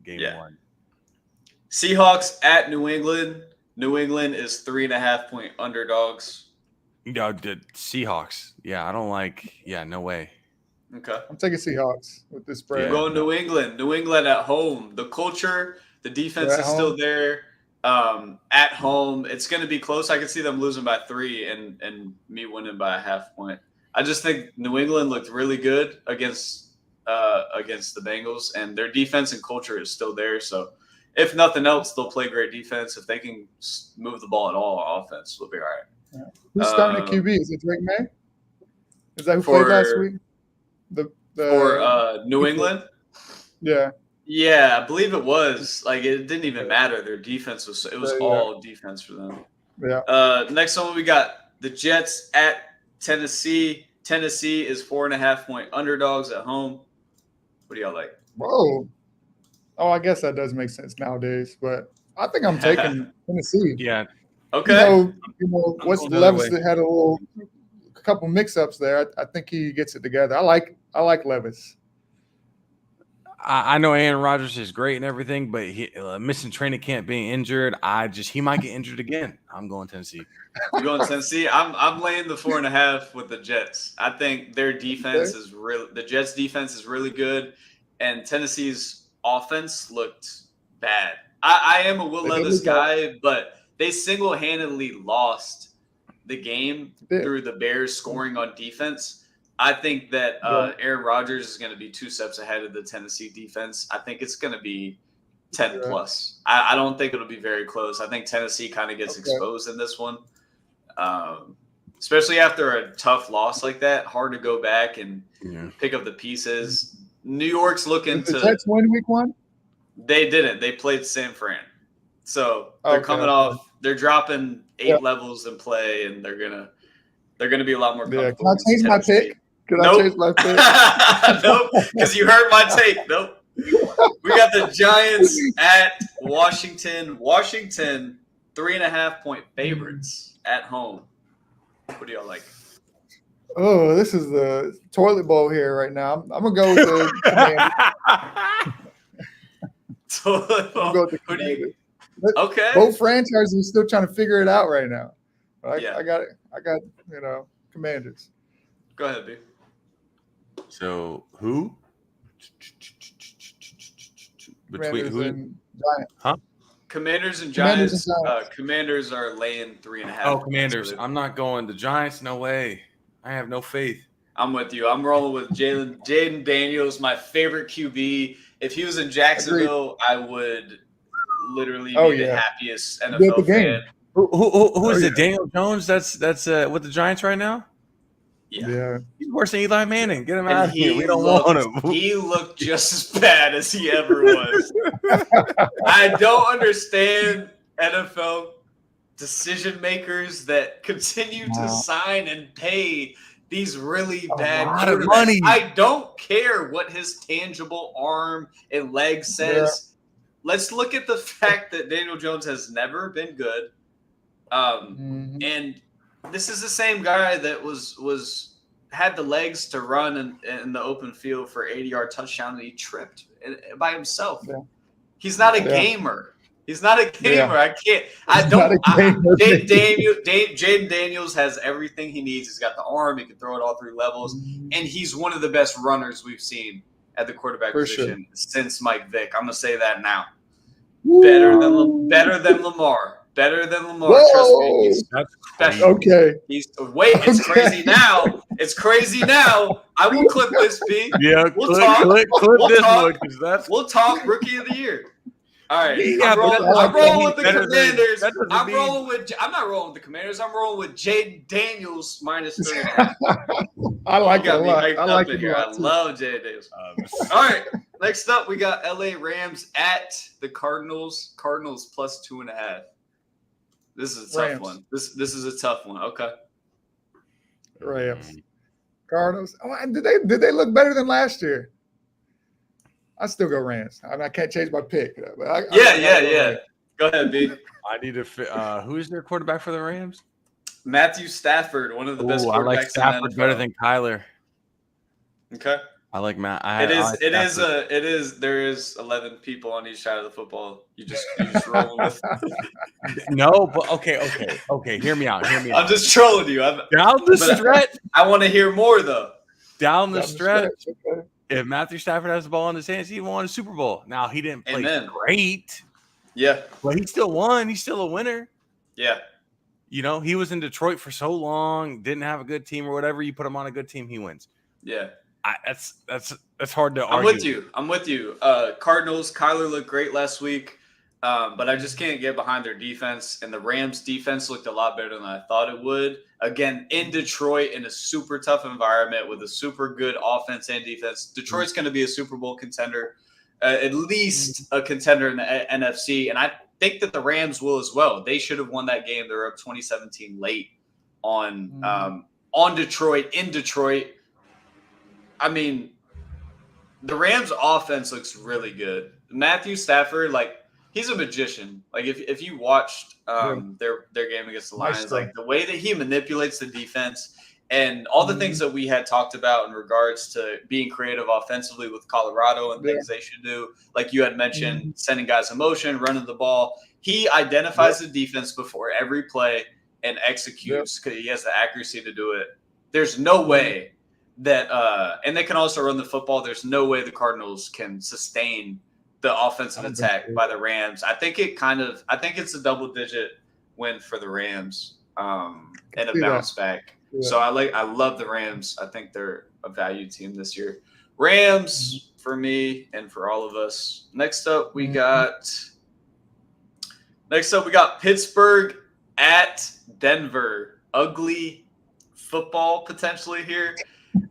game Yeah. one. Seahawks at New England. New England is 3.5 point underdogs. No, the Seahawks. Yeah, I don't like no way. Okay. I'm taking Seahawks with this spread. We're going New England. New England at home. The culture, the defense They're is at still home. there. At home, it's going to be close. I can see them losing by 3 and me winning by a half point. I just think New England looked really good against the Bengals, and their defense and culture is still there. So, if nothing else, they'll play great defense. If they can move the ball at all on offense, we'll be all right. Who's starting at QB? Is it Drake May? Is that who For- played last week? For New England. Yeah. Yeah, I believe it was. Like, it didn't even matter. Their defense was Yeah. all defense for them. Yeah. Next one, we got the Jets at Tennessee. Tennessee is 4.5 point underdogs at home. What do y'all like? Whoa. Oh, I guess that does make sense nowadays, but I think I'm taking Tennessee. Yeah, Okay. You know what's going the other Levis way. that had a couple mix-ups there. I think he gets it together. I like Levis. I know Aaron Rodgers is great and everything, but he missing training camp, being injured. he might get injured again. I'm going Tennessee. You going Tennessee? I'm laying the 4.5 with the Jets. I think their defense is the Jets defense is really good, and Tennessee's offense looked bad. I am a Will They did Levis look bad. guy, but they single-handedly lost the game They did. through the Bears scoring on defense. I think that Yeah. Aaron Rodgers is going to be 2 steps ahead of the Tennessee defense. I think it's going to be 10 Yeah. plus. I don't think it'll be very close. I think Tennessee kind of gets Okay. exposed in this one, especially after a tough loss like that. Hard to go back and Yeah. pick up the pieces. New York's looking Did the to. Jets win week 1? They didn't. They played San Fran, so they're Okay. coming off. They're dropping 8 Yeah. levels in play, and they're gonna be a lot more Yeah. comfortable. Can I change my against Tennessee. pick? Can Nope. I change my pick? Nope, because you heard my take. Nope. We got the Giants at Washington. Washington, 3.5 point favorites at home. What do y'all like? Oh, this is the toilet bowl here right now. I'm gonna go with the Commanders. I'm gonna go with the Who do you- Commanders. Okay. Both franchises are still trying to figure it out right now. Yeah. I got Commanders. Go ahead, B. So who? Between Commanders who? and Giants. Commanders and Commanders Giants. and Giants. Commanders are laying 3.5. Oh, Commanders. So I'm not going. The Giants, no way. I have no faith. I'm with you. I'm rolling with Jaden Daniels, my favorite QB. If he was in Jacksonville, I would literally Oh, be the yeah. happiest Be at NFL the game. fan. Who is Oh, it? Daniel Jones? That's with the Giants right now. Yeah. He's worse than Eli Manning. Get him And out of here. We don't looked, want him. he looked just as bad as he ever was. I don't understand NFL decision makers that continue to sign and pay these really bad lot of quarterbacks. money. I don't care what his tangible arm and leg says. Let's look at the fact that Daniel Jones has never been good. And this is the same guy that had the legs to run in the open field for 80-yard touchdown, and he tripped by himself. Yeah. He's not a Yeah. gamer. He's not a gamer. Yeah. Jaden Daniels has everything he needs. He's got the arm. He can throw it all three levels, and he's one of the best runners we've seen at the quarterback For position since Mike Vick. I'm gonna say that now. Woo. Better than Lamar. Better than Lamar. Whoa. Trust me. He's special. Okay. It's crazy now. It's crazy now. I will clip this, B. Yeah, We'll clip talk. We'll this talk. one because that's We'll talk rookie of the year. All right. Yeah, I'm but rolling, I'm rolling with the better than- Commanders. that doesn't I'm mean- rolling with. I'm not rolling with the Commanders. I'm rolling with Jaden Daniels minus 3.5. I like You it a got me lot. hyped I up like in it here. a I lot too. love Jaden Daniels. All right. Next up, we got LA Rams at the Cardinals. Cardinals plus 2.5. This is a tough Rams. one. This is a tough one. Okay. Rams. Cardinals. Oh, did they look better than last year? I still go Rams. I can't change my pick. But Yeah. Go ahead, B. I need to. Who's their quarterback for the Rams? Matthew Stafford, one of the best Ooh, quarterbacks I like in the Stafford better NFL. than Kyler. Okay. I like Matt. There is 11 people on each side of the football. You just rolling with. No, but okay. Hear me out. I'm just trolling you. Down the stretch. I want to hear more though. Down the stretch. Okay. If Matthew Stafford has the ball in his hands, he won a Super Bowl. Now he didn't play Amen. great, Yeah. but he still won. He's still a winner. Yeah. You know, he was in Detroit for so long, didn't have a good team or whatever. You put him on a good team, he wins. Yeah. That's hard to argue. I'm with you. Cardinals, Kyler looked great last week, but I just can't get behind their defense. And the Rams' defense looked a lot better than I thought it would. Again, in Detroit, in a super tough environment with a super good offense and defense. Detroit's going to be a Super Bowl contender, at least a contender in the NFC. And I think that the Rams will as well. They should have won that game. They were up 2017 late on Detroit, in Detroit. I mean, the Rams offense looks really good. Matthew Stafford, he's a magician. If you watched their game against the Lions, Nice the way that he manipulates the defense and all the things that we had talked about in regards to being creative offensively with Colorado and things they should do, like you had mentioned, sending guys in motion, running the ball. He identifies the defense before every play and executes because he has the accuracy to do it. There's no way that and they can also run the football. There's no way the Cardinals can sustain the offensive attack by the Rams. I think it's a double-digit win for the Rams and a bounce back. Yeah. So I love the Rams. I think they're a value team this year. Rams for me and for all of us. Next up we got Pittsburgh at Denver. Ugly football potentially here.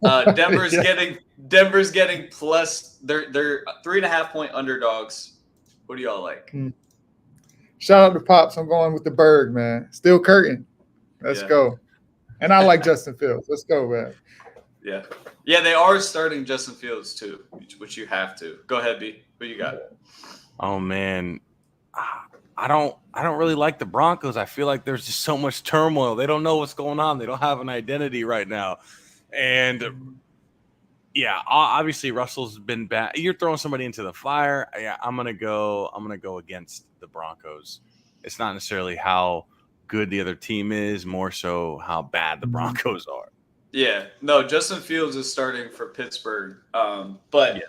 Denver's getting plus. They're 3.5 point underdogs. What do y'all like? Shout out to Pops. I'm going with the Berg, man. Still curtain. Let's go. And I like Justin Fields. Let's go, man. Yeah. They are starting Justin Fields too, which you have to. Go ahead, B. What you got? Oh man, I don't really like the Broncos. I feel like there's just so much turmoil. They don't know what's going on. They don't have an identity right now. And yeah, obviously Russell's been bad. You're throwing somebody into the fire. Yeah, I'm gonna go against the Broncos. It's not necessarily how good the other team is, more so how bad the Broncos are. Yeah, no, Justin Fields is starting for Pittsburgh. But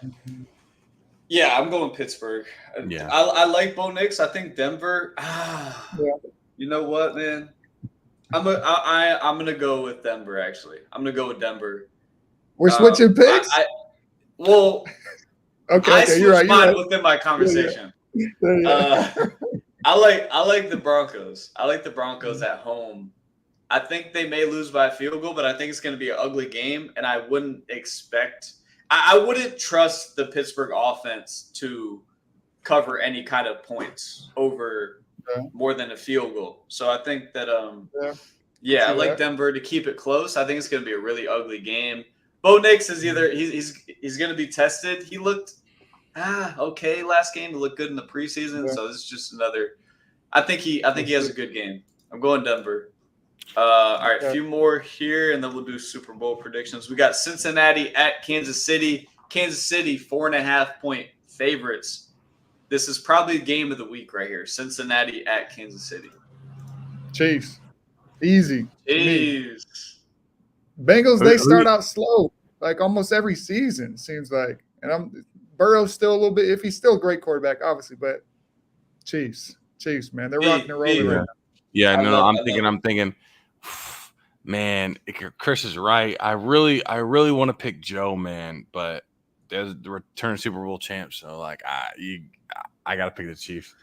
yeah, I'm going Pittsburgh. Yeah. I like Bo Nix. I think Denver. Yeah. You know what, man? I'm gonna go with Denver. Actually, I'm gonna go with Denver. We're switching picks. Well, okay, I okay, switched you're right. mine within my conversation. Yeah. I like the Broncos. I like the Broncos at home. I think they may lose by a field goal, but I think it's going to be an ugly game, and I wouldn't expect. I wouldn't trust the Pittsburgh offense to cover any kind of points over more than a field goal. So I think that I like Denver to keep it close. I think it's going to be a really ugly game. Bo Nix is either he's going to be tested. He looked okay last game. He looked good in the preseason. So this is just another. I think he has a good game. I'm going Denver. All right, a few more here, and then we'll do Super Bowl predictions. We got Cincinnati at Kansas City. Kansas City 4.5-point favorites. This is probably the game of the week right here. Cincinnati at Kansas City. Chiefs. Easy. Jeez. Bengals, they start out slow, like almost every season, seems like. And Burrow's still a little bit iffy, still a great quarterback, obviously, but Chiefs, man, they're rocking and rolling right now. Yeah, I'm thinking, man, Chris is right. I really want to pick Joe, man, but there's the return Super Bowl champ, so like I got to pick the Chiefs.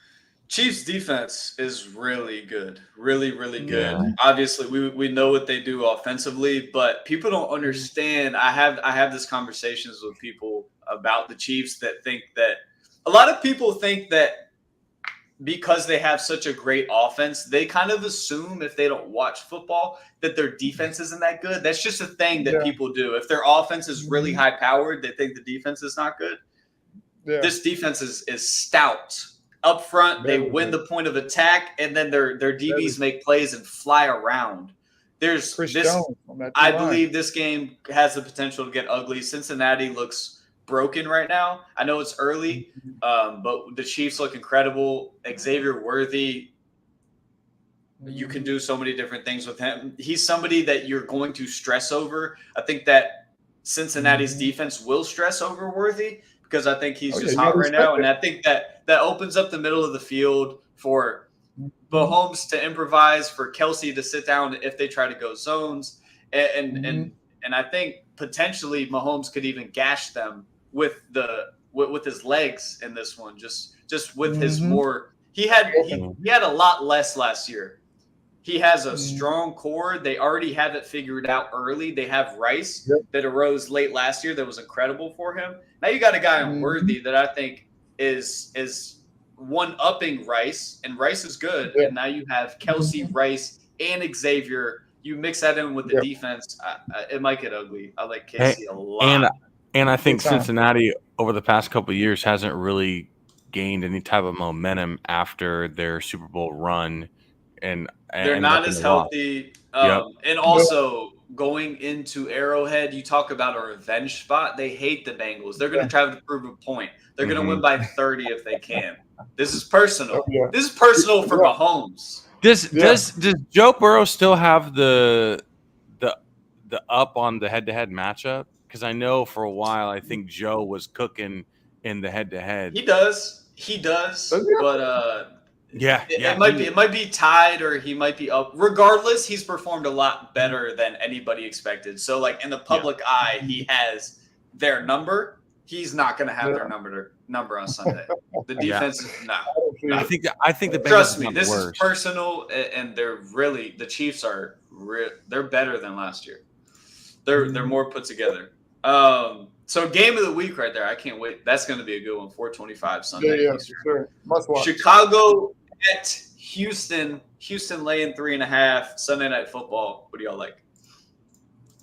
Chiefs defense is really good, really good. Yeah. Obviously, we know what they do offensively, but people don't understand. I have this conversations with people about the Chiefs that think that a lot of people think that because they have such a great offense, they kind of assume if they don't watch football that their defense isn't that good. That's just a thing that people do. If their offense is really high powered, they think the defense is not good. Yeah. This defense is stout. Up front, they win the point of attack, and then their DBs make plays and fly around. There's Chris this. Jones I believe this game has the potential to get ugly. Cincinnati looks broken right now. I know it's early, but the Chiefs look incredible. Xavier Worthy, you can do so many different things with him. He's somebody that you're going to stress over. I think that Cincinnati's defense will stress over Worthy because I think he's just hot right now, and I think that opens up the middle of the field for Mahomes to improvise, for Kelsey to sit down if they try to go zones, and I think potentially Mahomes could even gash them with his legs in this one, just with his more. He had a lot less last year. He has a strong core. They already have it figured out early. They have Rice that arose late last year that was incredible for him. Now you got a guy in Worthy that I think is one-upping Rice, and Rice is good. Yeah. And now you have Kelsey, Rice, and Xavier. You mix that in with the defense, it might get ugly. I like KC a lot. And I think Cincinnati over the past couple of years hasn't really gained any type of momentum after their Super Bowl run. And they're not as healthy. And also going into Arrowhead, you talk about a revenge spot. They hate the Bengals. They're going to try to prove a point. They're going to win by 30 if they can. This is personal. This is personal for Mahomes. Does Joe Burrow still have the up on the head-to-head matchup? Because I know for a while I think Joe was cooking in the head-to-head. He does, but it might be tied or he might be up. Regardless, he's performed a lot better than anybody expected. So, like in the public eye, he has their number. He's not going to have their number on Sunday. The defense is no. I think the Bengals trust me, this is personal, and they're really the Chiefs are they're better than last year. They're more put together. So game of the week right there. I can't wait. That's going to be a good one. 4:25 Sunday. Yeah, sure. Must watch. Chicago at Houston. Houston laying 3.5. Sunday Night Football. What do y'all like?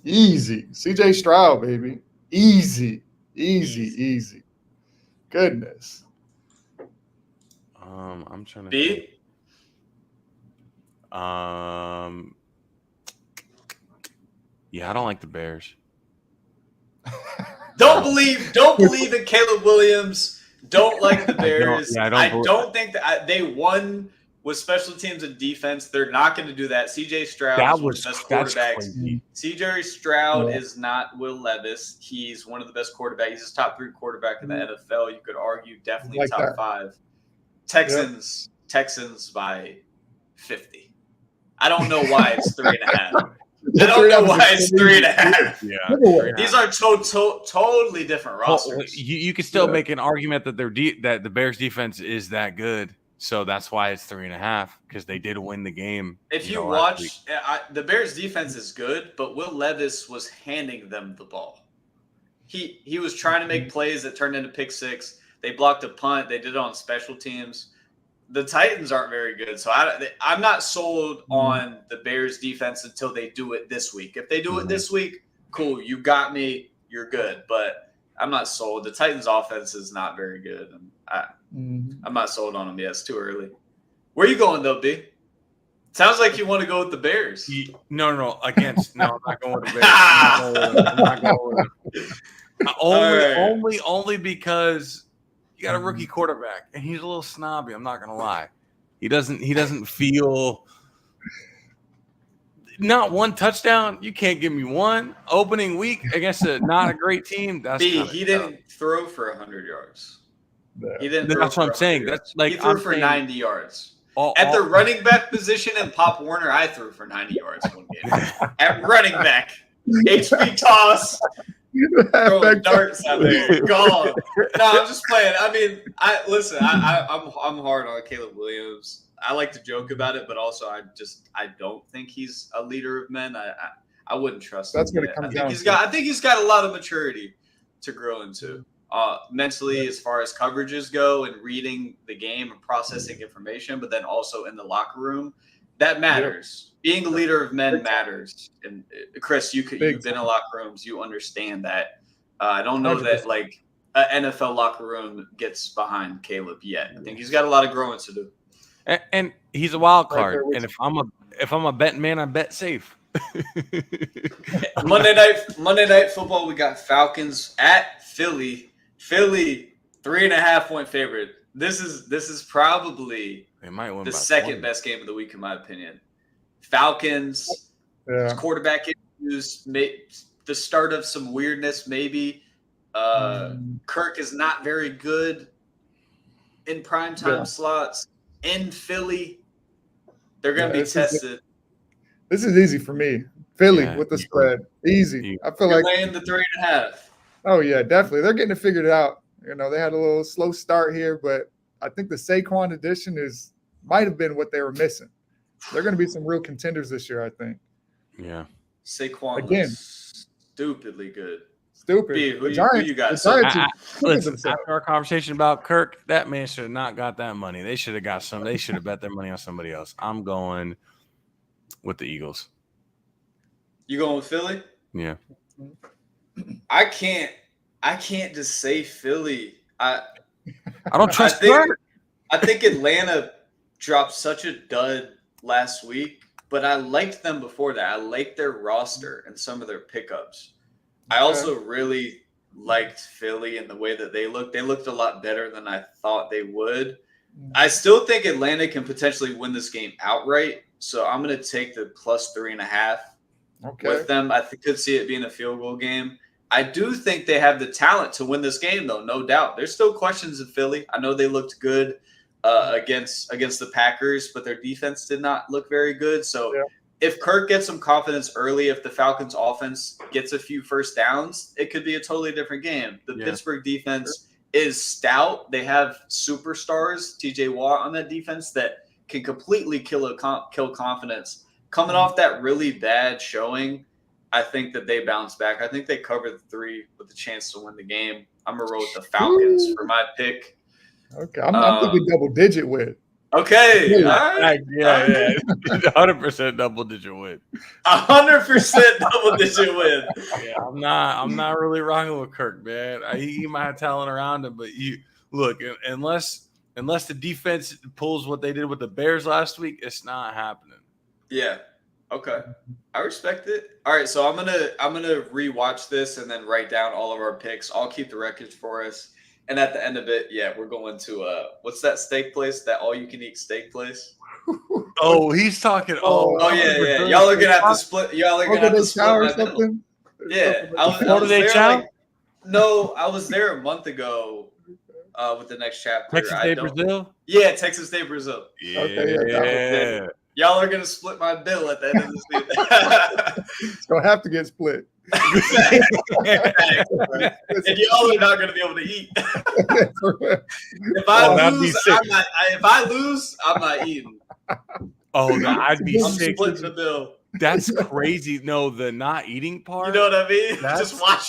Easy. CJ Stroud, baby. Easy. Goodness. I'm trying to B. Yeah, I don't like the Bears. Don't believe in Caleb Williams. Don't like the Bears. I don't think that they won with special teams and defense, they're not going to do that. CJ Stroud That is one of was the best that's quarterbacks. crazy. CJ Stroud Yeah. is not Will Levis. He's one of the best quarterbacks. He's a top 3 quarterback in the NFL. You could argue definitely Like top that. 5. Texans by 50. I don't know why it's 3.5. I don't know why it's 3.5. Yeah. Giveaway. These are totally different Well, rosters. you could still Yeah. make an argument that that the Bears defense is that good, so that's why it's 3.5 because they did win the game. If you know, last week. watch, the Bears defense is good, but Will Levis was handing them the ball. He was trying to make plays that turned into pick six. They blocked a punt. They did it on special teams. The Titans aren't very good, so I'm not sold on the Bears defense until they do it this week. If they do it this week, cool. You got me. You're good. But I'm not sold. The Titans offense is not very good. And I'm not sold on them yet. It's too early. Where you going, though, B? Sounds like you want to go with the Bears. No, against. No, I'm not going with the Bears. I'm not going with them. Only because you got a rookie quarterback and he's a little snobby. I'm not gonna lie. He doesn't feel not one touchdown. You can't give me one opening week against not a great team. That's B, he didn't throw for 100 yards. He didn't. That's throw what I'm for saying. 100 That's yards. like he threw I'm for saying, 90 yards. At the running back position in Pop Warner, I threw for 90 yards one game. At running back, HB toss, throwing darts out there, gone. No, I'm just playing. I mean, I'm hard on Caleb Williams. I like to joke about it, but also I don't think he's a leader of men. I wouldn't trust him. That's what it yet. comes down to. I think he's got a lot of maturity to grow into. Mentally, as far as coverages go and reading the game and processing information, but then also in the locker room, that matters. Being a leader of men matters. And Chris, you've been in locker rooms, you understand that. I don't know 100%. that like an NFL locker room gets behind Caleb yet. I think he's got a lot of growing to do. and he's a wild Right card. there with And if I'm a betting man, I bet safe. Monday night football, we got Falcons at Philly. Philly 3.5 point favorite. This is probably They might win the by second 20. best game of the week, in my opinion. Falcons, Yeah. quarterback issues, the start of some weirdness, maybe. Kirk is not very good in primetime slots in Philly. They're going to be tested. This is easy for me. Philly Yeah, with the you- spread. Easy. you- I feel You're like, laying the 3.5. oh, yeah, definitely. They're getting it figured out. You know, they had a little slow start here, but I think the Saquon addition might have been what they were missing. They're going to be some real contenders this year, I think. Yeah. Saquon Again. looks stupidly good. Stupid. B, who The you got? the So- Giants are killing Listen, themselves. after our conversation about Kirk, that man should have not got that money. They should have got some. They should have bet their money on somebody else. I'm going with the Eagles. You going with Philly? Yeah. I can't just say Philly. I don't trust think- Kirk. I think Atlanta dropped such a dud last week, but I liked them before that. I liked their roster and some of their pickups. I also really liked Philly and the way that they looked. They looked a lot better than I thought they would. I still think Atlanta can potentially win this game outright, so I'm going to take the plus 3.5 Okay. with them. I could see it being a field goal game. I do think they have the talent to win this game, though, no doubt. There's still questions in Philly. I know they looked good against the Packers, but their defense did not look very good. So if Kirk gets some confidence early, if the Falcons offense gets a few first downs, it could be a totally different game. The Pittsburgh defense is stout. They have superstars, TJ Watt on that defense, that can completely kill confidence. Coming off that really bad showing, I think that they bounce back. I think they covered the 3 with a chance to win the game. I'm going to roll with the Falcons for my pick. Okay. I'm thinking double digit with. Okay. All right. Yeah. 100% double digit win. 100% double digit win. Yeah, I'm not really rocking with Kirk, man. He might have talent around him, but you look, unless the defense pulls what they did with the Bears last week, it's not happening. Yeah. Okay. I respect it. All right, so I'm gonna rewatch this and then write down all of our picks. I'll keep the records for us. And at the end of it, we're going to what's that steak place? That all you can eat steak place? Oh, he's talking. Oh, Oh yeah. Y'all are gonna have to split. Y'all are Or gonna did have to they split chow or my bill. something? Yeah, I What do was they there chow? like no, I was there a month ago with the next chapter. Texas Day, Brazil. Yeah, Texas Day, Brazil. Yeah. Okay, yeah, that was Y'all are gonna split my bill at the end of the season. It's gonna have to get split. Facts, and y'all are not gonna be able to eat. If that'd be sick. If I lose, I'm not eating. Oh, I'd be I'm sick. splitting the bill. That's crazy. No, the not eating part. You know what I mean? That's- Just watch.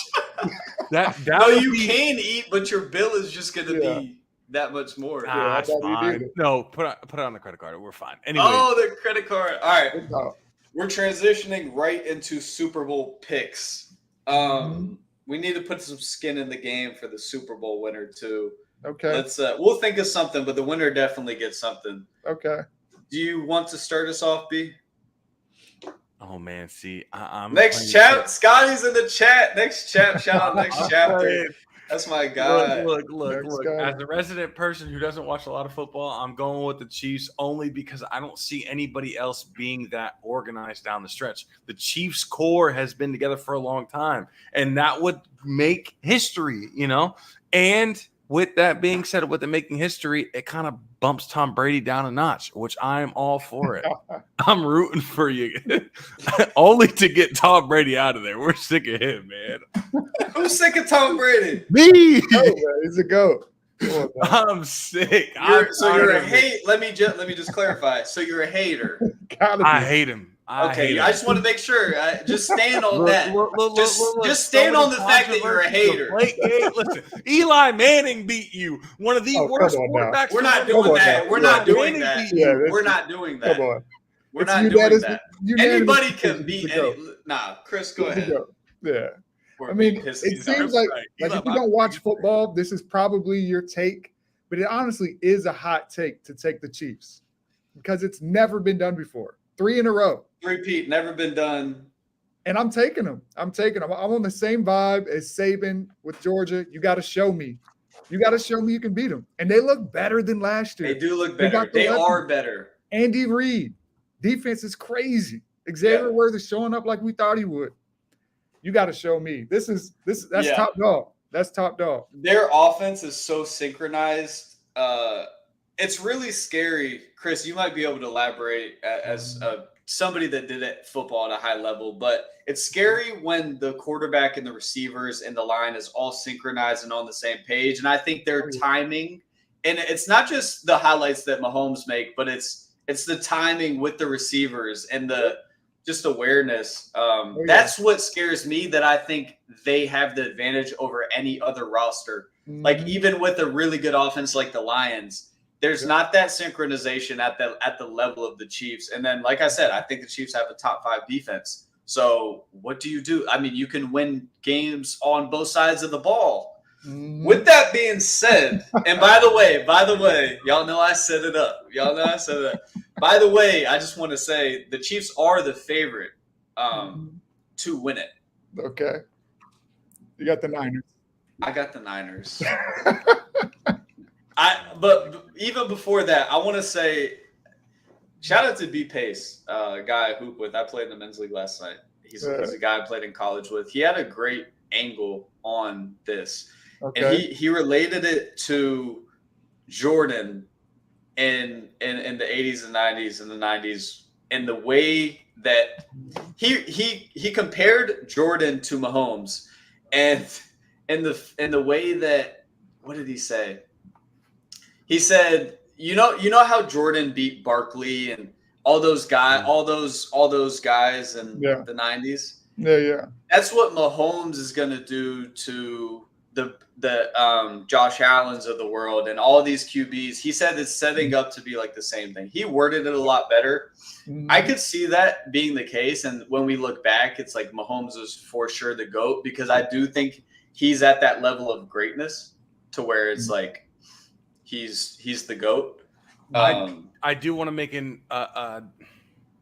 that No, would you be, can eat, but your bill is just gonna Yeah. be that much more. I that's thought you fine. did it. No, put it on the credit card. We're fine. Anyway, Oh, the credit card. All right. Good job. We're transitioning right into Super Bowl picks. We need to put some skin in the game for the Super Bowl winner too. Okay. Let's we'll think of something, but the winner definitely gets something. Okay. Do you want to start us off, B? oh man, see, I'm Next chat, Scotty's in the chat. Next chat, shout out next I'm chapter. playing. That's my guy. Look. Next guy. As a resident person who doesn't watch a lot of football, I'm going with the Chiefs only because I don't see anybody else being that organized down the stretch. The Chiefs core has been together for a long time, and that would make history, you know? And with that being said, with it making history, it kind of bumps Tom Brady down a notch, which I'm all for it. I'm rooting for you only to get Tom Brady out of there. We're sick of him, man. Who's sick of Tom Brady? Me. Oh, man, he's a goat. Come on, man. I'm sick. You're a hate. Let me just clarify. So you're a hater. Gotta be. I hate him. Okay, I just want to make sure. Just stand on Look, that. look, Just stand so on the fact that you're a hater. Listen, Eli Manning beat you. One of the Oh, worst come on now. quarterbacks. We're not to doing ever- that. We're not doing that. Manning beat Yeah, you. that's- We're not doing that. Come on. We're It's not you, doing that is that. unanimous Anybody decision. can beat He's a goat. any. Nah, Chris, go He's a ahead. goat. Yeah. We're I mean, pissed. it seems like right. if Eli you don't Manning watch beat you. football, this is probably your take, but it honestly is a hot take to take the Chiefs because it's never been done before. 3 in a row. Repeat, never been done. And I'm taking them. I'm on the same vibe as Saban with Georgia. You got to show me. You got to show me you can beat them. And they look better than last year. They do look They better. got the They weapons. are better. Andy Reid. Defense is crazy. Xavier Worth is showing up like we thought he would. You got to show me. That's Yeah. top dog. That's top dog. Their offense is so synchronized. It's really scary. Chris, you might be able to elaborate as somebody that did it football at a high level, but it's scary when the quarterback and the receivers and the line is all synchronized and on the same page. And I think their timing, and it's not just the highlights that Mahomes make, but it's the timing with the receivers and the just awareness. That's what scares me, that I think they have the advantage over any other roster. Like even with a really good offense like the Lions, there's not that synchronization at the level of the Chiefs. And then, like I said, I think the Chiefs have a top 5 defense. So what do you do? I mean, you can win games on both sides of the ball. With that being said, and by the way, y'all know I set it up. By the way, I just want to say the Chiefs are the favorite to win it. Okay. You got the Niners. I got the Niners. But even before that, I want to say shout out to B Pace, a guy I hoop with. I played in the men's league last night. He's a guy I played in college with. He had a great angle on this. Okay. And he related it to Jordan in the 80s and 90s and the 90s, and the way that he compared Jordan to Mahomes, and in the way that, what did he say? He said, you know how Jordan beat Barkley and all those guys in the 90s? Yeah. That's what Mahomes is going to do to the Josh Allens of the world and all these QBs. He said it's setting up to be like the same thing. He worded it a lot better. I could see that being the case. And when we look back, it's like Mahomes was for sure the GOAT, because I do think he's at that level of greatness to where it's like he's the GOAT. I do want to make I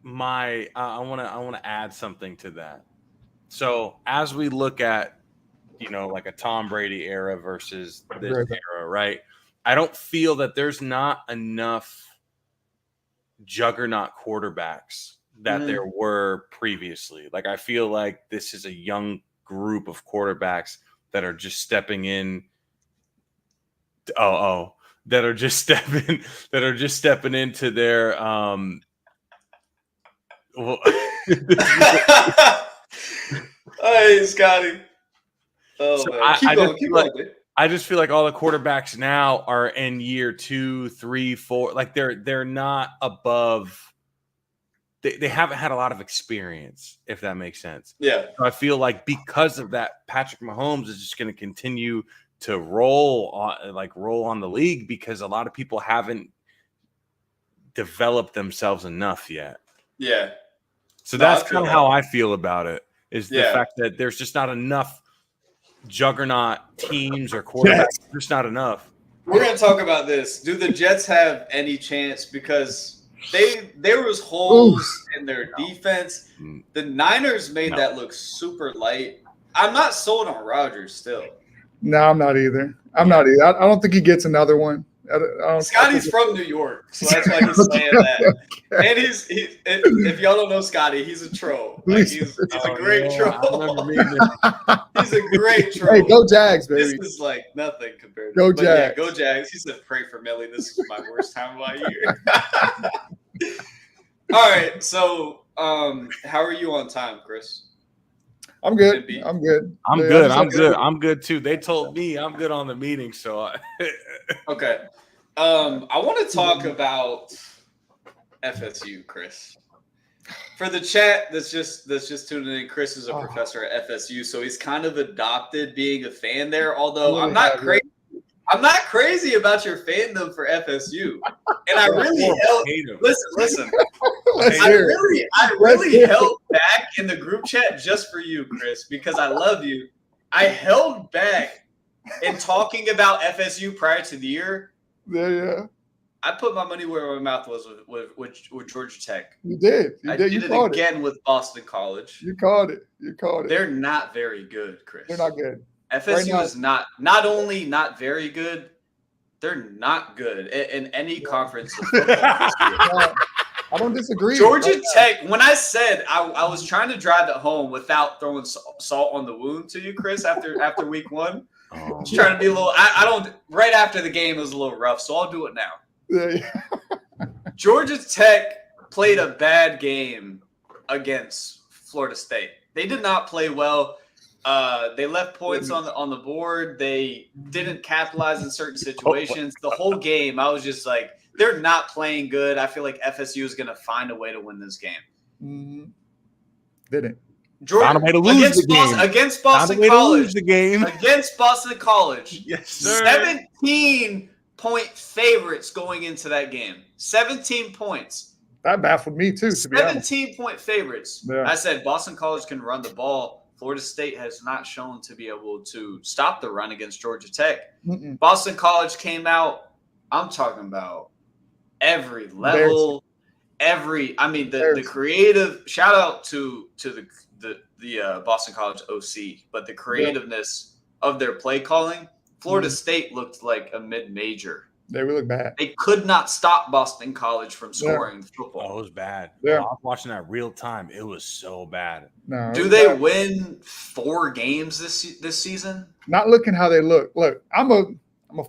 want to add something to that. So as we look at, like a Tom Brady era versus this era, right? I don't feel that there's not enough juggernaut quarterbacks that there were previously. Like, I feel like this is a young group of quarterbacks that are just stepping in. That are just stepping into their Hey, Scotty. Oh, So man. Keep going. I just feel like all the quarterbacks now are in year 2, 3, 4. Like they're not above. They haven't had a lot of experience, if that makes sense. Yeah. So I feel like because of that, Patrick Mahomes is just going to continue to roll on the league because a lot of people haven't developed themselves enough yet. Yeah. So No, I that's feel kind of that. how I feel about it. Is the Yeah. fact that there's just not enough juggernaut teams or quarterbacks. There's not enough. We're going to talk about this. Do the Jets have any chance? Because there was holes in their defense. The Niners made No. that look super light. I'm not sold on Rodgers still. No, I'm not either. I'm not either. I don't think he gets another one. I don't, Scotty's from New York, so that's why he's saying that. And if y'all don't know Scotty, he's a troll. Like he's a great troll. He's a great troll. Hey, go Jags, baby. This is like nothing compared to Go but yeah, Jags. go Jags. He said, pray for Millie. This is my worst time of my year. All right. So how are you on time, Chris? I'm good. Should be. I'm good. I'm Yeah, good. just I'm like- good. I'm good too. They told me I'm good on the meeting, so Okay. I want to talk about FSU, Chris. For the chat that's just tuning in, Chris is a professor at FSU, so he's kind of adopted being a fan there. Although I'm not crazy. I'm not crazy about your fandom for FSU, and I really listen. Let's I hear it. really held back in the group chat just for you, Chris, because I love you. I held back in talking about FSU prior to the year. Yeah. I put my money where my mouth was with Georgia Tech. You did. I You did it called it. again with Boston College. You called it. You called it. They're not very good, Chris. They're not good. FSU Right now- is not only not very good, they're not good in any conference of football this year. I don't disagree. Georgia Tech, when I said I was trying to drive it home without throwing salt on the wound to you, Chris, after week one, just trying to be a little, I don't, right after the game it was a little rough, so I'll do it now. Yeah. Georgia Tech played a bad game against Florida State. They did not play well. They left points on the board. They didn't capitalize in certain situations. The whole game, I was just like, they're not playing good. I feel like FSU is going to find a way to win this game. Mhm. Didn't. Georgia, Found a way to lose the game. Against Found a Boston way to College. lose the game. Against Boston College. Yes, sir. 17-point favorites going into that game. 17 points. That baffled me too, to be honest. 17-point favorites. Yeah. I said Boston College can run the ball. Florida State has not shown to be able to stop the run against Georgia Tech. Mm-mm. Boston College came out. I'm talking about every level, the creative. Shout out to the Boston College OC, but the creativeness of their play calling. Florida State looked like a mid-major. They really look bad. They could not stop Boston College from scoring Oh, football. it was bad. Yeah. I was watching that real time. It was so bad. No. Do they win 4 games this season? Not looking how they look. Look, I'm a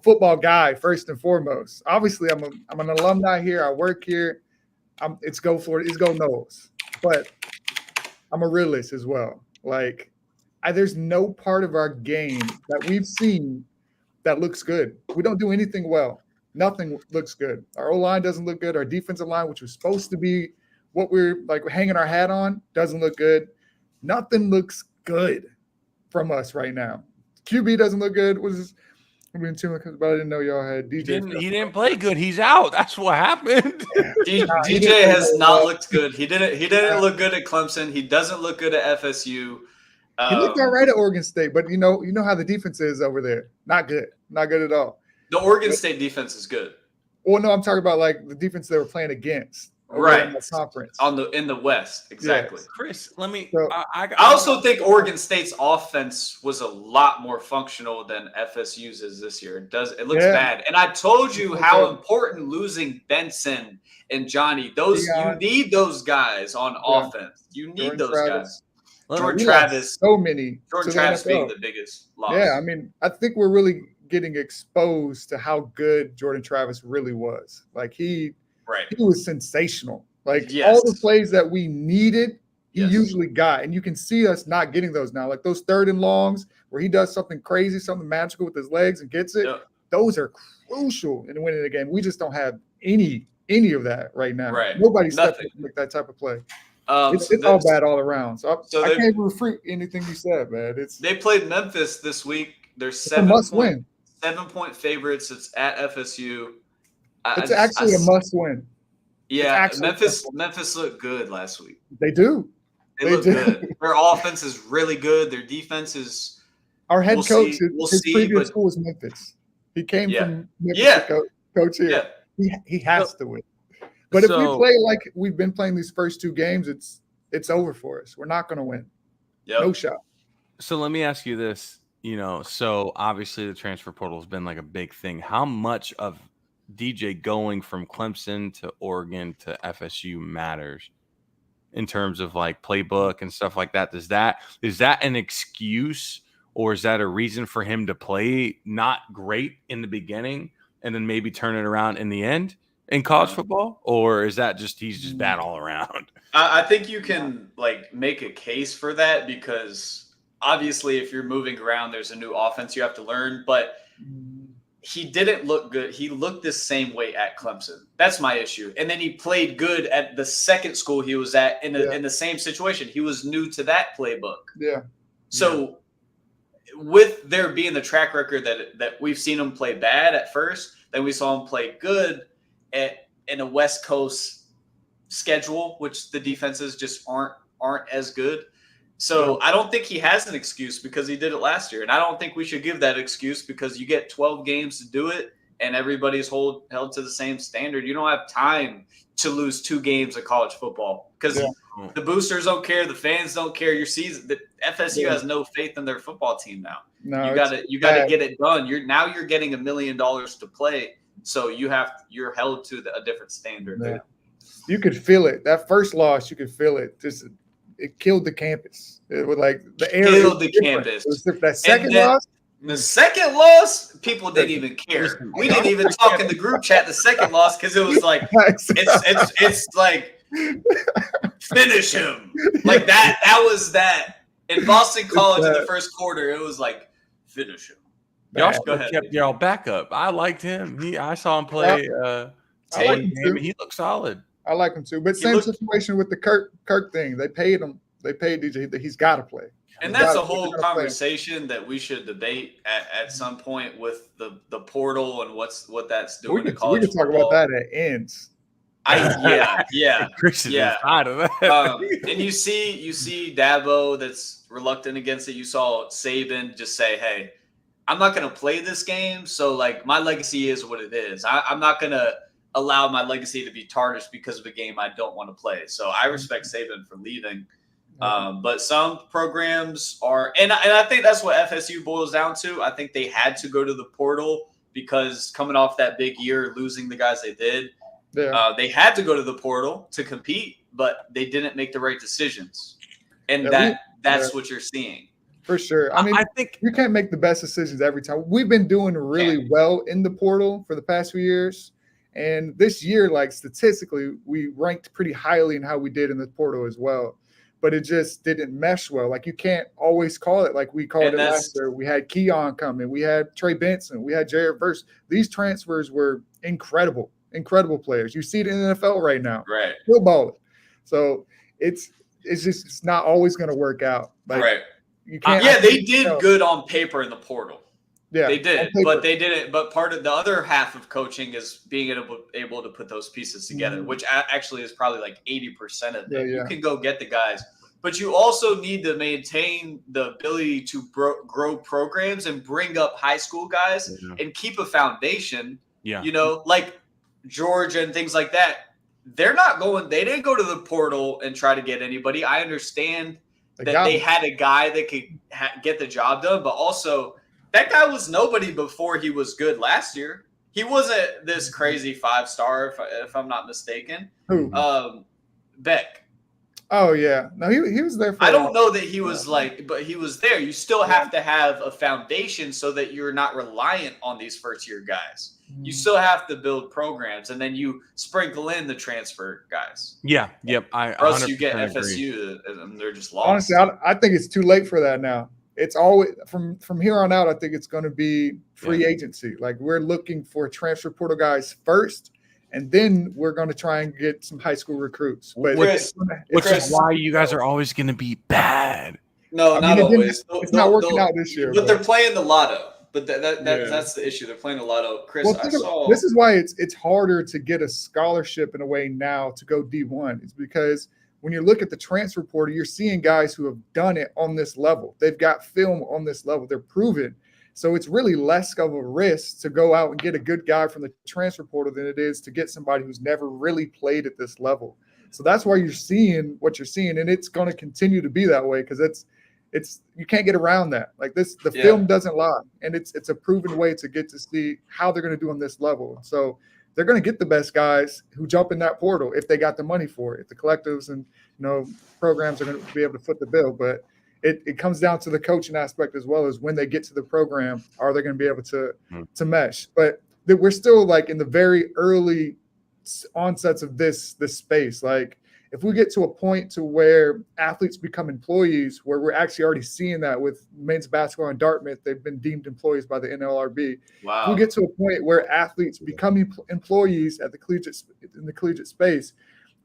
football guy first and foremost. Obviously, I'm an alumni here. I work here. It's go Florida. It's go Noles. But I'm a realist as well. Like, there's no part of our game that we've seen that looks good. We don't do anything well. Nothing looks good. Our O-line doesn't look good. Our defensive line, which was supposed to be what we're like hanging our hat on, doesn't look good. Nothing looks good from us right now. QB doesn't look good. But I didn't know y'all had DJ. He didn't play good. He's out. That's what happened. DJ has not looked good. He didn't look good at Clemson. He doesn't look good at FSU. He looked all right at Oregon State, but you know how the defense is over there. Not good. Not good at all. The Oregon State defense is good. Well, no, I'm talking about like the defense they were playing against. over there in Right. the conference. in the West, exactly. Yes. Chris, let me. So- I also think Oregon State's offense was a lot more functional than FSU's is this year. It looks Yeah. bad. And I told you It's how okay. important losing Benson and Johnny. You Deion. need those guys on Yeah. offense. You need Jordan those Travis. guys. Let- Jordan We lost Travis. so many. Jordan to the Travis being NFL. the biggest loss. Yeah, I mean, I think we're really getting exposed to how good Jordan Travis really was. Like he Right. was sensational. Like Yes. all the plays that we needed, he Yes. usually got. And you can see us not getting those now. Like those 3rd and longs where he does something crazy, something magical with his legs and gets it. Yep. Those are crucial in winning the game. We just don't have any of that right now. Right. Nobody stepped Nothing. up to make that type of play. It's So all bad all around. So I they- can't even refute anything you said, man. It's They played Memphis this week. They're a must win. 7-point favorites. It's at FSU. It's actually a must win. Yeah, actually Memphis looked good last week. They do. They They look do. good. Their offense is really good. Their defense is Our head We'll coach, see. We'll his see, previous but- school was Memphis. He came Yeah. from Memphis Yeah. to coach here. yeah. He has to win. But if we So- play like we've been playing these first 2 games, it's over for us. We're not going to win. Yep. No shot. So let me ask you this. So obviously the transfer portal has been like a big thing. How much of DJ going from Clemson to Oregon to FSU matters in terms of like playbook and stuff like that? Is that an excuse, or is that a reason for him to play not great in the beginning and then maybe turn it around in the end in college football? Or is that just he's just bad all around? I think you can make a case for that because obviously if you're moving around, there's a new offense you have to learn. But he didn't look good. He looked the same way at Clemson. That's my issue. And then he played good at the second school he was at in the same situation. He was new to that playbook. Yeah. So with there being the track record that we've seen him play bad at first, then we saw him play good in a West Coast schedule, which the defenses just aren't as good. So I don't think he has an excuse because he did it last year. And I don't think we should give that excuse because you get 12 games to do it and everybody's held to the same standard. You don't have time to lose 2 games of college football because the boosters don't care. The fans don't care. Your season, the FSU has no faith in their football team now. No, You gotta get it done. You're getting $1 million to play. So you're held to a different standard. Yeah. You could feel it. That first loss, you could feel it. Just it killed the campus. It was like the air Killed was the different. campus. It was different. That second then- loss, The second loss, people didn't even care. We didn't even talk in the group chat the second loss because it was like it's like finish him. Like that was that. In Boston College in the first quarter, it was like finish him. Y'all Go should have ahead. kept y'all backup. I liked him. I saw him play I like him game. too. He looked solid. I like him too. But He same looked- situation with the Kirk thing. They paid him. They paid DJ that he's got to play. And He's that's a gotta- whole he's gotta play. conversation that we should debate at some point with the portal and what that's We doing to could college talk football. about that at ends. Yeah. Chris is Yeah. inside of that. And you see Dabo that's reluctant against it. You saw Saban just say, "Hey, I'm not going to play this game, so like my legacy is what it is. I'm not going to allow my legacy to be tarnished because of a game I don't want to play." So I respect Saban for leaving. But some programs are, and I think that's what FSU boils down to. I think they had to go to the portal because coming off that big year, losing the guys they did, they had to go to the portal to compete, but they didn't make the right decisions, and that's what you're seeing. For sure. I mean, I think you can't make the best decisions every time. We've been doing really well in the portal for the past few years. And this year, like statistically, we ranked pretty highly in how we did in the portal as well. But it just didn't mesh well. Like you can't always call it like we called it last year. We had Keon coming. We had Trey Benson. We had Jared Verse. These transfers were incredible players. You see it in the NFL right now. Right. Still balling. So it's not always going to work out. Like, Right. You can't. They did good on paper in the portal. Yeah, they did, but they didn't. But part of the other half of coaching is being able to put those pieces together, which actually is probably like 80% of it. You can go get the guys, but you also need to maintain the ability to grow programs and bring up high school guys and keep a foundation. Yeah. Like Georgia and things like that. they're not going. They didn't go to the portal and try to get anybody. I understand that got they him. had a guy that could get the job done, but also that guy was nobody before he was good last year. He wasn't this crazy 5-star, if I'm not mistaken. Who? Beck. Oh yeah, no, he was there. For I a don't while. know that he was like, but he was there. You still have to have a foundation so that you're not reliant on these first-year guys. You still have to build programs, and then you sprinkle in the transfer guys. Yeah. Yep. Or else you get 100% agree. FSU, and they're just lost. Honestly, I think it's too late for that now. It's always from here on out. I think it's going to be free agency. Like we're looking for transfer portal guys first, and then we're going to try and get some high school recruits. But Chris, Which Chris- is why you guys are always going to be bad. No, I not mean, always. it's not working out this year. But they're playing the lotto. But that's the issue. They're playing the lotto. Chris, Well, I saw. this is why it's harder to get a scholarship in a way now to go D1. It's because when you look at the transfer portal, you're seeing guys who have done it on this level. They've got film on this level. They're proven. So it's really less of a risk to go out and get a good guy from the transfer portal than it is to get somebody who's never really played at this level. So that's why you're seeing what you're seeing, and it's going to continue to be that way because it's you can't get around that. Like this, the film doesn't lie, and it's a proven way to get to see how they're going to do on this level. So they're going to get the best guys who jump in that portal if they got the money for it. If the collectives and programs are going to be able to foot the bill, but it comes down to the coaching aspect as well as when they get to the program, are they going to be able to mesh? But we're still like in the very early onsets of this space. Like if we get to a point to where athletes become employees, where we're actually already seeing that with men's basketball in Dartmouth, they've been deemed employees by the NLRB. Wow. If we get to a point where athletes become employees in the collegiate space,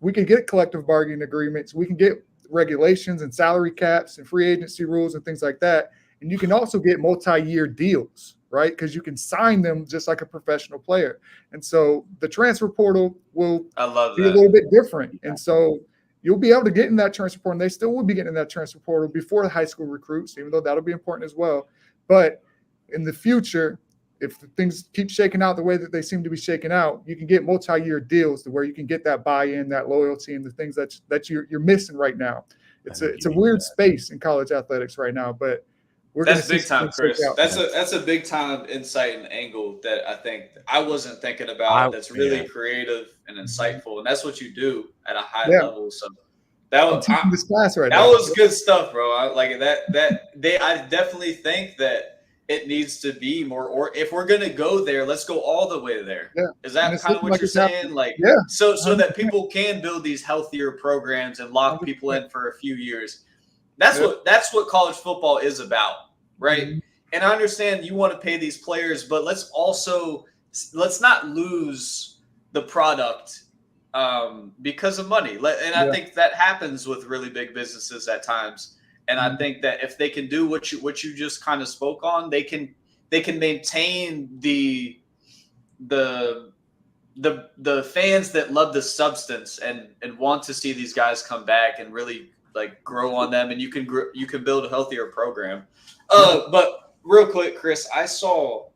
we can get collective bargaining agreements. We can get regulations and salary caps and free agency rules and things like that. And you can also get multi-year deals, right? Because you can sign them just like a professional player. And so the transfer portal will I love be that. a little bit different. And so you'll be able to get in that transfer portal, and they still will be getting in that transfer portal before the high school recruits, even though that'll be important as well. But in the future, if things keep shaking out the way that they seem to be shaking out, you can get multi-year deals to where you can get that buy-in, that loyalty, and the things that you're missing right now. It's a weird space in college athletics right now, but That's big time, Chris. That's a big time insight and angle that I think I wasn't thinking about. That's really creative and insightful, and that's what you do at a high level. So that was this class right that now. was good stuff, bro. I like that. I definitely think that it needs to be more. Or if we're gonna go there, let's go all the way there. Yeah. Is that And kind of what you're saying? happening. Like, Yeah. so that people can build these healthier programs and lock people in for a few years. That's what college football is about, right? Mm-hmm. And I understand you want to pay these players, but let's not lose the product because of money. I think that happens with really big businesses at times. And I think that if they can do what you just kind of spoke on, they can maintain the fans that love the substance and want to see these guys come back and really like grow on them, and you can build a healthier program. But real quick, Chris, I saw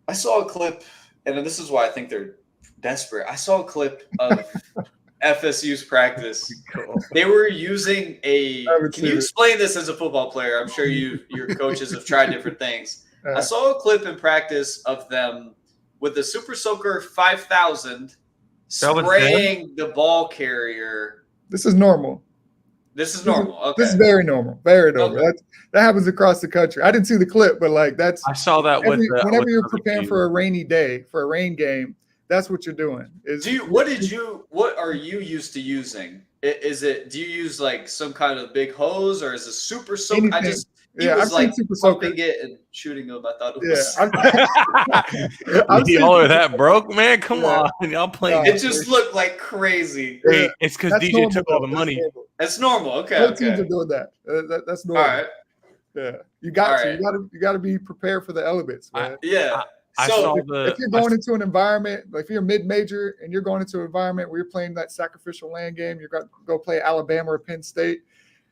a clip, and this is why I think they're desperate. I saw a clip of FSU's practice. They were using can you explain this as a football player? I'm sure your coaches have tried different things. I saw a clip in practice of them with the Super Soaker 5000 spraying the ball carrier. This is normal. This is normal. Okay. This is very normal. Very normal. Okay. That happens across the country. I didn't see the clip, but like I saw that whenever you're preparing for a rainy day, for a rain game, that's what you're doing. What are you used to using? Do you use like some kind of big hose, or is it Super Soaker? I've seen Super Soaker. Pumping it and shooting them. I thought it was. Y'all are that broke, man. Come on, y'all playing. It just looked like crazy. Hey, it's because DJ took all the money. That's normal. Okay. Both teams are doing that. That's normal. All right. Yeah, you got to be prepared for the elements, man. If you're going into an environment, like if you're mid-major and you're going into an environment where you're playing that sacrificial land game, you're going to go play Alabama or Penn State,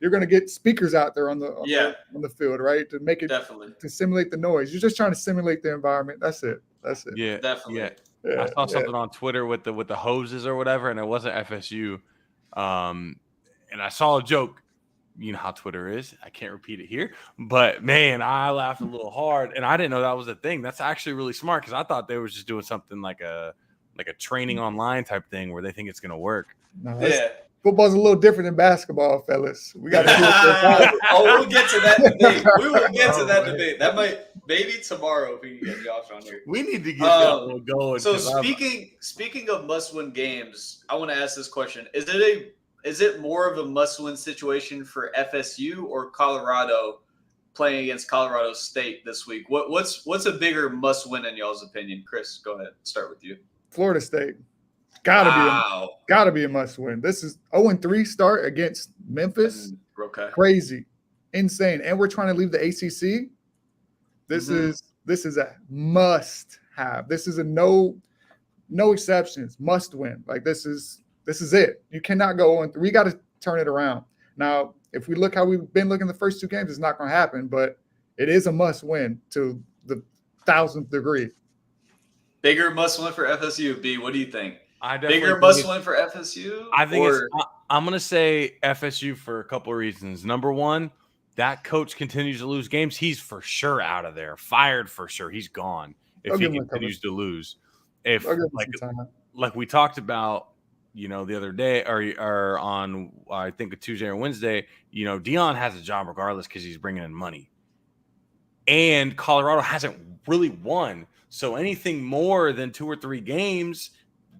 you're going to get speakers out there on the field, right? To make it definitely to simulate the noise. You're just trying to simulate the environment. That's it. Yeah, definitely. Yeah. Yeah, I saw something on Twitter with the hoses or whatever, and it wasn't FSU. And I saw a joke. You know how Twitter is. I can't repeat it here, but man, I laughed a little hard, and I didn't know that was a thing. That's actually really smart because I thought they were just doing something like a training online type thing where they think it's gonna work. No, Yeah. football's a little different than basketball, fellas. We got to Oh, we'll get to that debate. We will get to that debate. That might maybe tomorrow if we can get Josh on here. We need to get that one going. So 'cause I'm- speaking of must-win games, I want to ask this question: Is it more of a must-win situation for FSU or Colorado playing against Colorado State this week? What's a bigger must-win in y'all's opinion? Chris, go ahead. Start with you. Florida State. Wow. Gotta be a must win. This is 0-3 start against Memphis. Okay. Crazy, insane, and we're trying to leave the ACC. This is a must have. This is a no exceptions, must win. Like this is it. You cannot go on. We got to turn it around. Now, if we look how we've been looking the first two games, it's not going to happen. But it is a must win to the 1000th degree. Bigger must-win for FSU. B, what do you think? Bigger think must-win for FSU? I think I'm going to say FSU for a couple of reasons. Number one, that coach continues to lose games. He's for sure out of there. Fired for sure. He's gone if he continues to lose. If like we talked about, the other day or on I think a Tuesday or Wednesday, Dion has a job regardless because he's bringing in money. And Colorado hasn't really won. So anything more than 2 or 3 games,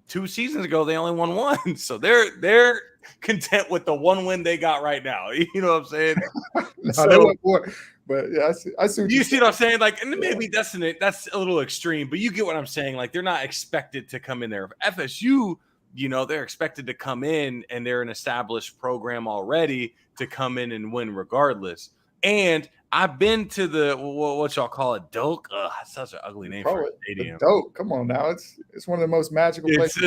2 seasons ago, they only won 1. So they're content with the 1 win they got right now. You know what I'm saying? They won 4. But yeah, I see. You see what I'm saying? Like, and maybe that's a little extreme, but you get what I'm saying. Like, they're not expected to come in there. FSU, they're expected to come in, and they're an established program already to come in and win regardless. And I've been to the what y'all call it, Doak. That's such an ugly name for a stadium. Doak. Come on now, it's one of the most magical places.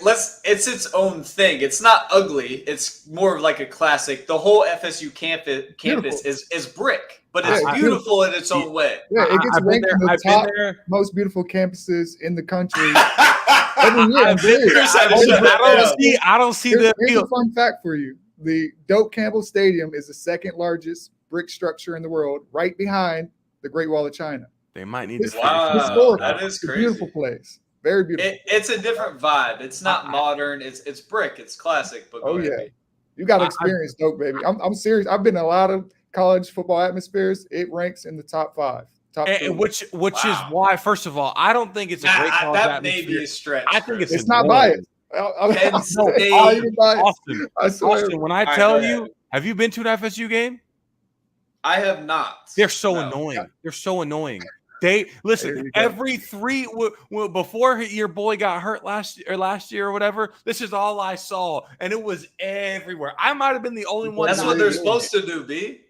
It's its own thing. It's not ugly. It's more of like a classic. The whole FSU campus is brick, but it's beautiful in its own way. Yeah, it gets ranked in the top most beautiful campuses in the country. Every year, I don't see the appeal. Here's a fun fact for you. The Doak Campbell Stadium is the second largest brick structure in the world, right behind the Great Wall of China. They might need to. Wow, that is crazy. Beautiful place. Very beautiful. It's a different vibe. It's not modern. It's brick. It's classic. But you got to experience Doak, baby. I'm serious. I've been in a lot of college football atmospheres. It ranks in the top 5. Which is why, first of all, I don't think it's a great college that atmosphere. may be a stretch. I think it's not biased. Austin, when I tell you, have you been to an FSU game? I have not. They're so annoying. They're so annoying. They listen every 3 before your boy got hurt last year or whatever. This is all I saw, and it was everywhere. I might have been the only one. That's what they're supposed to do, B.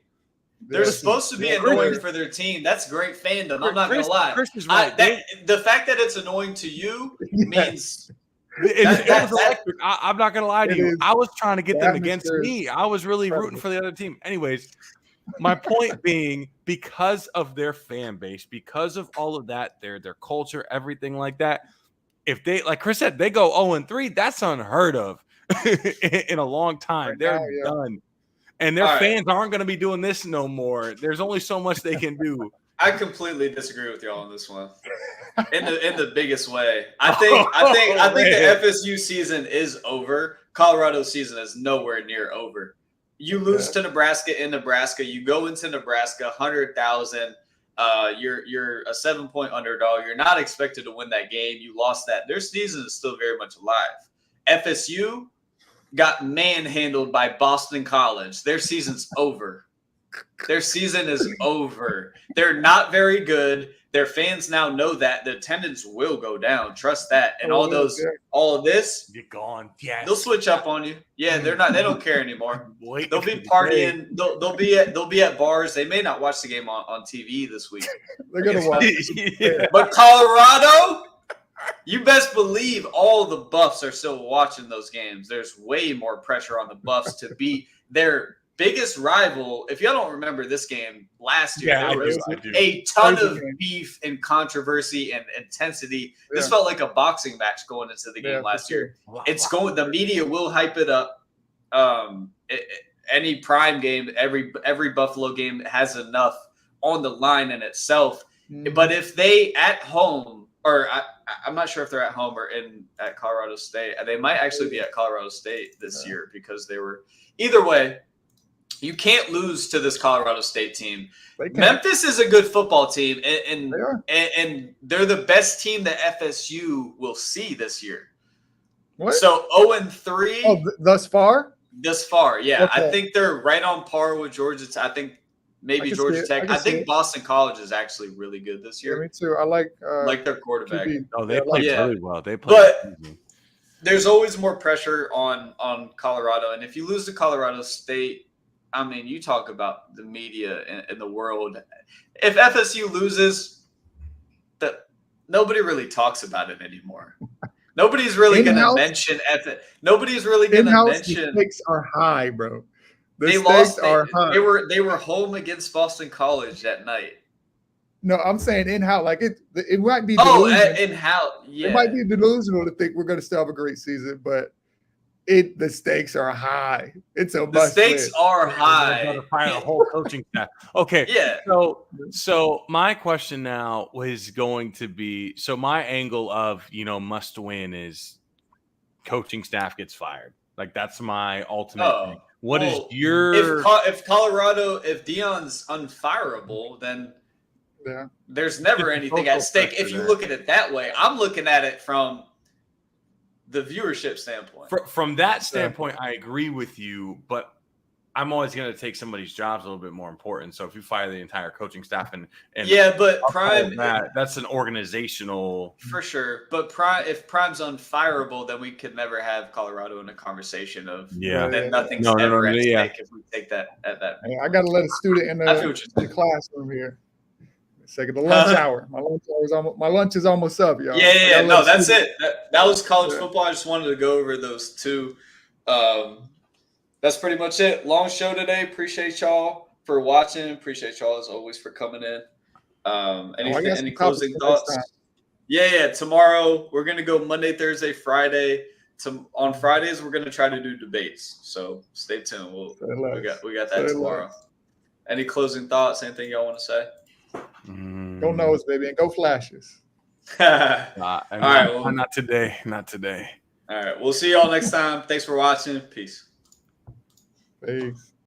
They're supposed to be annoying for their team. That's great fandom. I'm not gonna lie. Chris is right. The fact that it's annoying to you means. It was electric. I'm not gonna lie to you. I was trying to get them against me. I was really rooting for the other team. Anyways, my point being, because of their fan base, because of all of that, their culture, everything like that. If they, like Chris said, they go 0-3, that's unheard of in a long time. They're done, and their fans aren't going to be doing this no more. There's only so much they can do. I completely disagree with y'all on this one. In the biggest way. I think the FSU season is over. Colorado's season is nowhere near over. You lose to Nebraska in Nebraska. You go into Nebraska 100,000. You're a 7-point underdog. You're not expected to win that game. You lost that. Their season is still very much alive. FSU got manhandled by Boston College. Their season's over. Their season is over. They're not very good. Their fans now know that the attendance will go down. Trust that. And all of this, you're gone. Yes. They'll switch up on you. Yeah, they don't care anymore. They'll be partying. They'll be at bars. They may not watch the game on TV this week. They're gonna watch. But Colorado, you best believe all the Buffs are still watching those games. There's way more pressure on the Buffs to beat their biggest rival. If y'all don't remember this game last year, Yeah, there was I do. a ton Crazy of game. beef and controversy and intensity. This Yeah. felt like a boxing match going into the game Yeah, for last year. sure. It's going. The media will hype it up. Any prime game, every Buffalo game has enough on the line in itself. Mhm. But if they at home, or I'm not sure if they're at home or at Colorado State, they might actually be at Colorado State this year because they were. Either way, you can't lose to this Colorado State team. They can't. Memphis is a good football team, and They are. and they're the best team that FSU will see this year. What? So 0-3 Oh, thus far? thus far. Yeah, Okay. I think they're right on par with Georgia. I think maybe I can Georgia see it. Tech. I can I see think it. Boston College is actually really good this Yeah, year. me too. I like Their quarterback. QB. Oh, they Yeah, played Yeah. really well. They played. But- amazing. There's always more pressure on Colorado, and if you lose to Colorado State, I mean, you talk about the media in the world. If FSU loses, nobody really talks about it anymore. Nobody's really going to In-house- mention Nobody's really going to In-house, the mention. stakes are high, bro. The They stakes lost. are high. They were home against Boston College that night. No, I'm saying in-house. Like it might be Oh, delusional. and how? Yeah, It might be delusional to think we're going to still have a great season, but the stakes are high. It's a the must stakes win. are They're high. gonna fire a whole coaching staff. Okay. Yeah. So my question now was going to be, so my angle of, must win is coaching staff gets fired. Like that's my ultimate thing. What is well, your if Colorado, if Dion's unfireable, then Yeah. there's never It's anything social at stake. pressure If you there. look at it that way, I'm looking at it from the viewership standpoint. from that standpoint, I agree with you, but I'm always going to take somebody's jobs a little bit more important. So if you fire the entire coaching staff and Yeah, but I'll call Prime that's an organizational. for sure. But if Prime's unfireable, then we could never have Colorado in a conversation of Yeah. then nothing's No, ever at yeah. stake if we take that at that. Hey, I got to let a student in I feel the what you're saying. classroom here. Second, the lunch hour. My lunch is almost up, y'all. Yeah. I gotta No, let a that's student- it. That was college Yeah. football. I just wanted to go over those two. That's pretty much it. Long show today. Appreciate y'all for watching. Appreciate y'all as always for coming in. I got some Any topics closing for next thoughts? time. Yeah. Tomorrow we're gonna go Monday, Thursday, Friday. On Fridays we're gonna try to do debates. So stay tuned. We got that Say tomorrow. less. Any closing thoughts? Anything y'all want to say? Go nose, baby, and go flashes. All All right, well- not today. Not today. right. We'll see y'all next time. Thanks for watching. Peace. Peace.